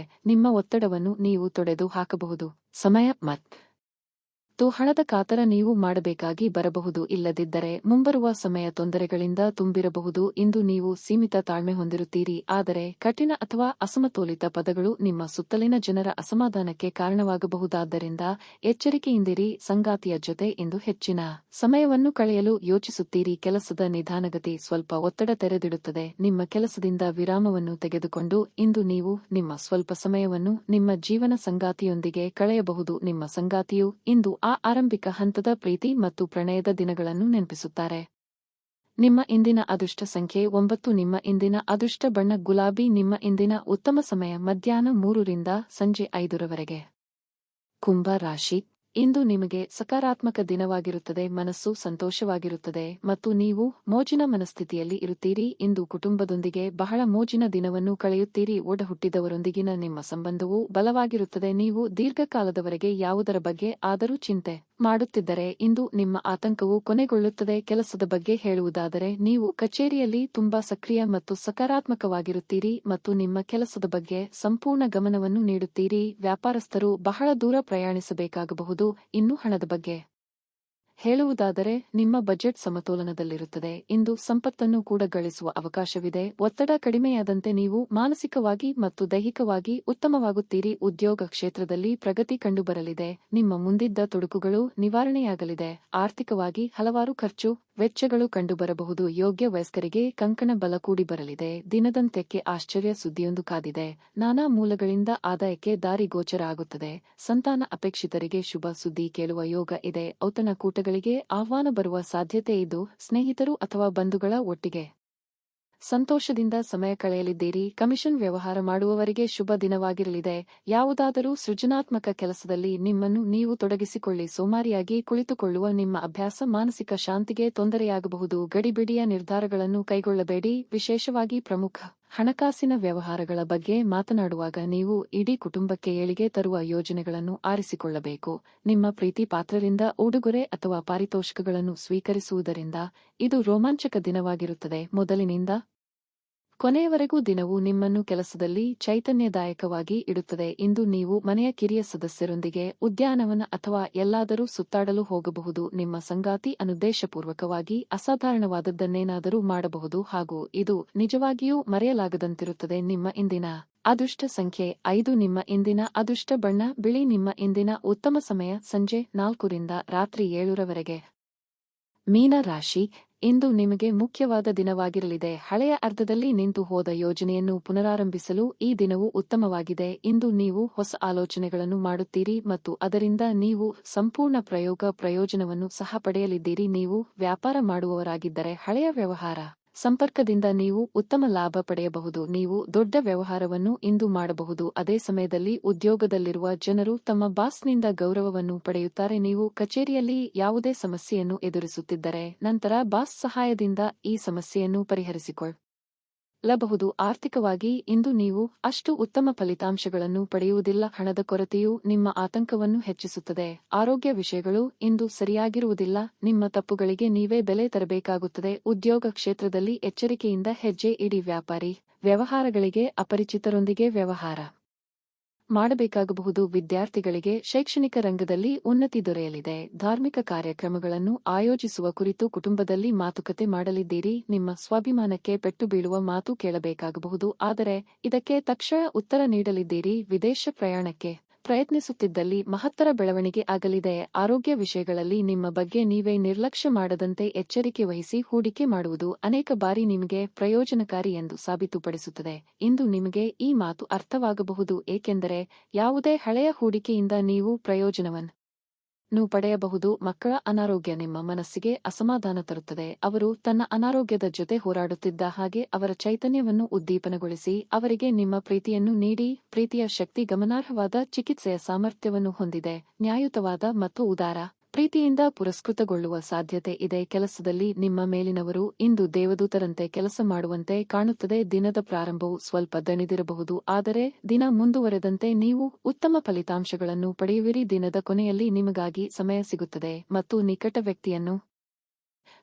ನಿಮ್ಮ ಒತ್ತಡವನ್ನು ನೀವು ತೊಡೆದು ಹಾಕಬಹುದು. ಸಮಯ ಹಣದ ಕಾತರ ನೀವು ಮಾಡಬೇಕಾಗಿ ಬರಬಹುದು, ಇಲ್ಲದಿದ್ದರೆ ಮುಂಬರುವ ಸಮಯ ತೊಂದರೆಗಳಿಂದ ತುಂಬಿರಬಹುದು. ಇಂದು ನೀವು ಸೀಮಿತ ತಾಳ್ಮೆ ಹೊಂದಿರುತ್ತೀರಿ, ಆದರೆ ಕಠಿಣ ಅಥವಾ ಅಸಮತೋಲಿತ ಪದಗಳು ನಿಮ್ಮ ಸುತ್ತಲಿನ ಜನರ ಅಸಮಾಧಾನಕ್ಕೆ ಕಾರಣವಾಗಬಹುದಾದ್ದರಿಂದ ಎಚ್ಚರಿಕೆಯಿಂದಿರಿ. ಸಂಗಾತಿಯ ಜೊತೆ ಇಂದು ಹೆಚ್ಚಿನ ಸಮಯವನ್ನು ಕಳೆಯಲು ಯೋಚಿಸುತ್ತೀರಿ. ಕೆಲಸದ ನಿಧಾನಗತಿ ಸ್ವಲ್ಪ ಒತ್ತಡ ತೆರೆದಿಡುತ್ತದೆ. ನಿಮ್ಮ ಕೆಲಸದಿಂದ ವಿರಾಮವನ್ನು ತೆಗೆದುಕೊಂಡು ಇಂದು ನೀವು ನಿಮ್ಮ ಸ್ವಲ್ಪ ಸಮಯವನ್ನು ನಿಮ್ಮ ಜೀವನ ಸಂಗಾತಿಯೊಂದಿಗೆ ಕಳೆಯಬಹುದು. ನಿಮ್ಮ ಸಂಗಾತಿಯು ಇಂದು ಆರಂಭಿಕ ಹಂತದ ಪ್ರೀತಿ ಮತ್ತು ಪ್ರಣಯದ ದಿನಗಳನ್ನು ನೆನಪಿಸುತ್ತಾರೆ. ನಿಮ್ಮ ಇಂದಿನ ಅದೃಷ್ಟ ಸಂಖ್ಯೆ 9. ನಿಮ್ಮ ಇಂದಿನ ಅದೃಷ್ಟ ಬಣ್ಣ ಗುಲಾಬಿ. ನಿಮ್ಮ ಇಂದಿನ ಉತ್ತಮ ಸಮಯ ಮಧ್ಯಾಹ್ನ 3 ರಿಂದ ಸಂಜೆ 5 ರವರೆಗೆ. ಕುಂಭ ರಾಶಿ, ಇಂದು ನಿಮಗೆ ಸಕಾರಾತ್ಮಕ ದಿನವಾಗಿರುತ್ತದೆ. ಮನಸ್ಸು ಸಂತೋಷವಾಗಿರುತ್ತದೆ ಮತ್ತು ನೀವು ಮೋಜಿನ ಮನಸ್ಥಿತಿಯಲ್ಲಿ ಇರುತ್ತೀರಿ. ಇಂದು ಕುಟುಂಬದೊಂದಿಗೆ ಬಹಳ ಮೋಜಿನ ದಿನವನ್ನು ಕಳೆಯುತ್ತೀರಿ. ಒಡಹುಟ್ಟಿದವರೊಂದಿಗಿನ ನಿಮ್ಮ ಸಂಬಂಧವು ಬಲವಾಗಿರುತ್ತದೆ. ನೀವು ದೀರ್ಘಕಾಲದವರೆಗೆ ಯಾವುದರ ಬಗ್ಗೆ ಆದರೂ ಚಿಂತೆ ಮಾಡುತ್ತಿದ್ದರೆ ಇಂದು ನಿಮ್ಮ ಆತಂಕವು ಕೊನೆಗೊಳ್ಳುತ್ತದೆ. ಕೆಲಸದ ಬಗ್ಗೆ ಹೇಳುವುದಾದರೆ, ನೀವು ಕಚೇರಿಯಲ್ಲಿ ತುಂಬಾ ಸಕ್ರಿಯ ಮತ್ತು ಸಕಾರಾತ್ಮಕವಾಗಿರುತ್ತೀರಿ ಮತ್ತು ನಿಮ್ಮ ಕೆಲಸದ ಬಗ್ಗೆ ಸಂಪೂರ್ಣ ಗಮನವನ್ನು ನೀಡುತ್ತೀರಿ. ವ್ಯಾಪಾರಸ್ಥರು ಬಹಳ ದೂರ ಪ್ರಯಾಣಿಸಬೇಕಾಗಬಹುದು. ಇನ್ನು ಹಣದ ಬಗ್ಗೆ ಹೇಳುವುದಾದರೆ, ನಿಮ್ಮ ಬಜೆಟ್ ಸಮತೋಲನದಲ್ಲಿರುತ್ತದೆ. ಇಂದು ಸಂಪತ್ತನ್ನು ಕೂಡ ಗಳಿಸುವ ಅವಕಾಶವಿದೆ. ಒತ್ತಡ ಕಡಿಮೆಯಾದಂತೆ ನೀವು ಮಾನಸಿಕವಾಗಿ ಮತ್ತು ದೈಹಿಕವಾಗಿ ಉತ್ತಮವಾಗುತ್ತೀರಿ. ಉದ್ಯೋಗ ಕ್ಷೇತ್ರದಲ್ಲಿ ಪ್ರಗತಿ ಕಂಡುಬರಲಿದೆ. ನಿಮ್ಮ ಮುಂದಿದ್ದ ತೊಡಕುಗಳು ನಿವಾರಣೆಯಾಗಲಿದೆ. ಆರ್ಥಿಕವಾಗಿ ಹಲವಾರು ಖರ್ಚು ವೆಚ್ಚಗಳು ಕಂಡುಬರಬಹುದು. ಯೋಗ್ಯ ವಯಸ್ಕರಿಗೆ ಕಂಕಣ ಬಲ ಕೂಡಿ ಬರಲಿದೆ. ದಿನದಂತ್ಯಕ್ಕೆ ಆಶ್ಚರ್ಯ ಸುದ್ದಿಯೊಂದು ಕಾದಿದೆ. ನಾನಾ ಮೂಲಗಳಿಂದ ಆದಾಯಕ್ಕೆ ದಾರಿ ಗೋಚರ ಆಗುತ್ತದೆ. ಸಂತಾನ ಅಪೇಕ್ಷಿತರಿಗೆ ಶುಭ ಸುದ್ದಿ ಕೇಳುವ ಯೋಗ ಇದೆ. ಔತಣಕೂಟಗಳಿಗೆ ಆಹ್ವಾನ ಬರುವ ಸಾಧ್ಯತೆ ಇದ್ದು, ಸ್ನೇಹಿತರು ಅಥವಾ ಬಂಧುಗಳ ಒಟ್ಟಿಗೆ ಸಂತೋಷದಿಂದ ಸಮಯ ಕಳೆಯಲಿದ್ದೀರಿ. ಕಮಿಷನ್ ವ್ಯವಹಾರ ಮಾಡುವವರಿಗೆ ಶುಭ ದಿನವಾಗಿರಲಿದೆ. ಯಾವುದಾದರೂ ಸೃಜನಾತ್ಮಕ ಕೆಲಸದಲ್ಲಿ ನಿಮ್ಮನ್ನು ನೀವು ತೊಡಗಿಸಿಕೊಳ್ಳಿ. ಸೋಮಾರಿಯಾಗಿ ಕುಳಿತುಕೊಳ್ಳುವ ನಿಮ್ಮ ಅಭ್ಯಾಸ ಮಾನಸಿಕ ಶಾಂತಿಗೆ ತೊಂದರೆಯಾಗಬಹುದು. ಗಡಿಬಿಡಿಯ ನಿರ್ಧಾರಗಳನ್ನು ಕೈಗೊಳ್ಳಬೇಡಿ. ವಿಶೇಷವಾಗಿ ಪ್ರಮುಖ ಹಣಕಾಸಿನ ವ್ಯವಹಾರಗಳ ಬಗ್ಗೆ ಮಾತನಾಡುವಾಗ ನೀವು ಇಡೀ ಕುಟುಂಬಕ್ಕೆ ಏಳಿಗೆ ತರುವ ಯೋಜನೆಗಳನ್ನು ಆರಿಸಿಕೊಳ್ಳಬೇಕು. ನಿಮ್ಮ ಪ್ರೀತಿ ಪಾತ್ರರಿಂದ ಉಡುಗೊರೆ ಅಥವಾ ಪಾರಿತೋಷಿಕಗಳನ್ನು ಸ್ವೀಕರಿಸುವುದರಿಂದ ಇದು ರೋಮಾಂಚಕ ದಿನವಾಗಿರುತ್ತದೆ. ಮೊದಲಿನಿಂದ ಕೊನೆಯವರೆಗೂ ದಿನವು ನಿಮ್ಮನ್ನು ಕೆಲಸದಲ್ಲಿ ಚೈತನ್ಯದಾಯಕವಾಗಿ ಇಡುತ್ತದೆ. ಇಂದು ನೀವು ಮನೆಯ ಕಿರಿಯ ಸದಸ್ಯರೊಂದಿಗೆ ಉದ್ಯಾನವನ ಅಥವಾ ಎಲ್ಲಾದರೂ ಸುತ್ತಾಡಲು ಹೋಗಬಹುದು. ನಿಮ್ಮ ಸಂಗಾತಿ ಅನುದ್ದೇಶಪೂರ್ವಕವಾಗಿ ಅಸಾಧಾರಣವಾದದ್ದನ್ನೇನಾದರೂ ಮಾಡಬಹುದು ಹಾಗೂ ಇದು ನಿಜವಾಗಿಯೂ ಮರೆಯಲಾಗದಂತಿರುತ್ತದೆ. ನಿಮ್ಮ ಇಂದಿನ ಅದೃಷ್ಟ ಸಂಖ್ಯೆ 5. ನಿಮ್ಮ ಇಂದಿನ ಅದೃಷ್ಟ ಬಣ್ಣ ಬಿಳಿ. ನಿಮ್ಮ ಇಂದಿನ ಉತ್ತಮ ಸಮಯ ಸಂಜೆ 4 ರಿಂದ ರಾತ್ರಿ 7 ರವರೆಗೆ. ಮೀನ ರಾಶಿ, ಇಂದು ನಿಮಗೆ ಮುಖ್ಯವಾದ ದಿನವಾಗಿರಲಿದೆ. ಹಳೆಯ ಅರ್ಧದಲ್ಲಿ ನಿಂತು ಹೋದ ಯೋಜನೆಯನ್ನು ಪುನರಾರಂಭಿಸಲು ಈ ದಿನವು ಉತ್ತಮವಾಗಿದೆ. ಇಂದು ನೀವು ಹೊಸ ಆಲೋಚನೆಗಳನ್ನು ಮಾಡುತ್ತೀರಿ ಮತ್ತು ಅದರಿಂದ ನೀವು ಸಂಪೂರ್ಣ ಪ್ರಯೋಜನವನ್ನು ಸಹ ಪಡೆಯಲಿದ್ದೀರಿ. ನೀವು ವ್ಯಾಪಾರ ಮಾಡುವವರಾಗಿದ್ದರೆ ಹಳೆಯ ವ್ಯವಹಾರ ಸಂಪರ್ಕದಿಂದ ನೀವು ಉತ್ತಮ ಲಾಭ ಪಡೆಯಬಹುದು. ನೀವು ದೊಡ್ಡ ವ್ಯವಹಾರವನ್ನು ಇಂದು ಮಾಡಬಹುದು. ಅದೇ ಸಮಯದಲ್ಲಿ ಉದ್ಯೋಗದಲ್ಲಿರುವ ಜನರು ತಮ್ಮ ಬಾಸ್ನಿಂದ ಗೌರವವನ್ನು ಪಡೆಯುತ್ತಾರೆ. ನೀವು ಕಚೇರಿಯಲ್ಲಿ ಯಾವುದೇ ಸಮಸ್ಯೆಯನ್ನು ಎದುರಿಸುತ್ತಿದ್ದರೆ ನಂತರ ಬಾಸ್ ಸಹಾಯದಿಂದ ಈ ಸಮಸ್ಯೆಯನ್ನು ಪರಿಹರಿಸಿಕೊಳ್ಳಬಹುದು. ಆರ್ಥಿಕವಾಗಿ ಇಂದು ನೀವು ಅಷ್ಟು ಉತ್ತಮ ಫಲಿತಾಂಶಗಳನ್ನು ಪಡೆಯುವುದಿಲ್ಲ. ಹಣದ ಕೊರತೆಯು ನಿಮ್ಮ ಆತಂಕವನ್ನು ಹೆಚ್ಚಿಸುತ್ತದೆ. ಆರೋಗ್ಯ ವಿಷಯಗಳು ಇಂದು ಸರಿಯಾಗಿರುವುದಿಲ್ಲ. ನಿಮ್ಮ ತಪ್ಪುಗಳಿಗೆ ನೀವೇ ಬೆಲೆ ತರಬೇಕಾಗುತ್ತದೆ. ಉದ್ಯೋಗ ಕ್ಷೇತ್ರದಲ್ಲಿ ಎಚ್ಚರಿಕೆಯಿಂದ ಹೆಜ್ಜೆ ಇಡಿ. ವ್ಯಾಪಾರಿ ವ್ಯವಹಾರಗಳಿಗೆ ಅಪರಿಚಿತರೊಂದಿಗೆ ವ್ಯವಹಾರ ಮಾಡಬೇಕಾಗಬಹುದು. ವಿದ್ಯಾರ್ಥಿಗಳಿಗೆ ಶೈಕ್ಷಣಿಕ ರಂಗದಲ್ಲಿ ಉನ್ನತಿ ದೊರೆಯಲಿದೆ. ಧಾರ್ಮಿಕ ಕಾರ್ಯಕ್ರಮಗಳನ್ನು ಆಯೋಜಿಸುವ ಕುರಿತು ಕುಟುಂಬದಲ್ಲಿ ಮಾತುಕತೆ ಮಾಡಲಿದ್ದೀರಿ. ನಿಮ್ಮ ಸ್ವಾಭಿಮಾನಕ್ಕೆ ಪೆಟ್ಟು ಬೀಳುವ ಮಾತು ಕೇಳಬೇಕಾಗಬಹುದು, ಆದರೆ ಇದಕ್ಕೆ ತಕ್ಷಣ ಉತ್ತರ ನೀಡಲಿದ್ದೀರಿ. ವಿದೇಶ ಪ್ರಯಾಣಕ್ಕೆ ಪ್ರಯತ್ನಿಸುತ್ತಿದ್ದಲ್ಲಿ ಮಹತ್ತರ ಬೆಳವಣಿಗೆ ಆಗಲಿದೆ. ಆರೋಗ್ಯ ವಿಷಯಗಳಲ್ಲಿ ನಿಮ್ಮ ಬಗ್ಗೆ ನೀವೇ ನಿರ್ಲಕ್ಷ್ಯ ಮಾಡದಂತೆ ಎಚ್ಚರಿಕೆ ವಹಿಸಿ. ಹೂಡಿಕೆ ಮಾಡುವುದು ಅನೇಕ ಬಾರಿ ನಿಮಗೆ ಪ್ರಯೋಜನಕಾರಿ ಎಂದು ಸಾಬೀತುಪಡಿಸುತ್ತದೆ. ಇಂದು ನಿಮಗೆ ಈ ಮಾತು ಅರ್ಥವಾಗಬಹುದು, ಏಕೆಂದರೆ ಯಾವುದೇ ಹಳೆಯ ಹೂಡಿಕೆಯಿಂದ ನೀವು ಪ್ರಯೋಜನವನ್ನು ಪಡೆಯಬಹುದು. ಮಕ್ಕಳ ಅನಾರೋಗ್ಯ ನಿಮ್ಮ ಮನಸ್ಸಿಗೆ ಅಸಮಾಧಾನ ತರುತ್ತದೆ. ಅವರು ತನ್ನ ಅನಾರೋಗ್ಯದ ಜೊತೆ ಹೋರಾಡುತ್ತಿದ್ದ ಹಾಗೆ ಅವರ ಚೈತನ್ಯವನ್ನು ಉದ್ದೀಪನಗೊಳಿಸಿ ಅವರಿಗೆ ನಿಮ್ಮ ಪ್ರೀತಿಯನ್ನು ನೀಡಿ. ಪ್ರೀತಿಯ ಶಕ್ತಿ ಗಮನಾರ್ಹವಾದ ಚಿಕಿತ್ಸೆಯ ಸಾಮರ್ಥ್ಯವನ್ನು ಹೊಂದಿದೆ. ನ್ಯಾಯಯುತವಾದ ಮತ್ತು ಉದಾರ ಪ್ರೀತಿಯಿಂದ ಪುರಸ್ಕೃತಗೊಳ್ಳುವ ಸಾಧ್ಯತೆ ಇದೆ. ಕೆಲಸದಲ್ಲಿ ನಿಮ್ಮ ಮೇಲಿನವರು ಇಂದು ದೇವದೂತರಂತೆ ಕೆಲಸ ಮಾಡುವಂತೆ ಕಾಣುತ್ತದೆ. ದಿನದ ಪ್ರಾರಂಭವು ಸ್ವಲ್ಪ ದಣಿದಿರಬಹುದು, ಆದರೆ ದಿನ ಮುಂದುವರೆದಂತೆ ನೀವು ಉತ್ತಮ ಫಲಿತಾಂಶಗಳನ್ನು ಪಡೆಯುವಿರಿ. ದಿನದ ಕೊನೆಯಲ್ಲಿ ನಿಮಗಾಗಿ ಸಮಯ ಸಿಗುತ್ತದೆ ಮತ್ತು ನಿಕಟ ವ್ಯಕ್ತಿಯನ್ನು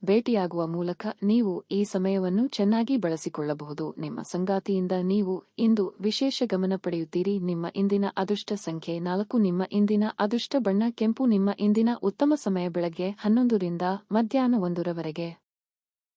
ಭೇಟಿಯಾಗುವ ಮೂಲಕ ನೀವು ಈ ಸಮಯವನ್ನು ಚೆನ್ನಾಗಿ ಬಳಸಿಕೊಳ್ಳಬಹುದು. ನಿಮ್ಮ ಸಂಗಾತಿಯಿಂದ ನೀವು ಇಂದು ವಿಶೇಷ ಗಮನ ಪಡೆಯುತ್ತೀರಿ. ನಿಮ್ಮ ಇಂದಿನ ಅದೃಷ್ಟ ಸಂಖ್ಯೆ 4. ನಿಮ್ಮ ಇಂದಿನ ಅದೃಷ್ಟ ಬಣ್ಣ ಕೆಂಪು. ನಿಮ್ಮ ಇಂದಿನ ಉತ್ತಮ ಸಮಯ ಬೆಳಗ್ಗೆ 11 ರಿಂದ ಮಧ್ಯಾಹ್ನ 1 ರವರೆಗೆ.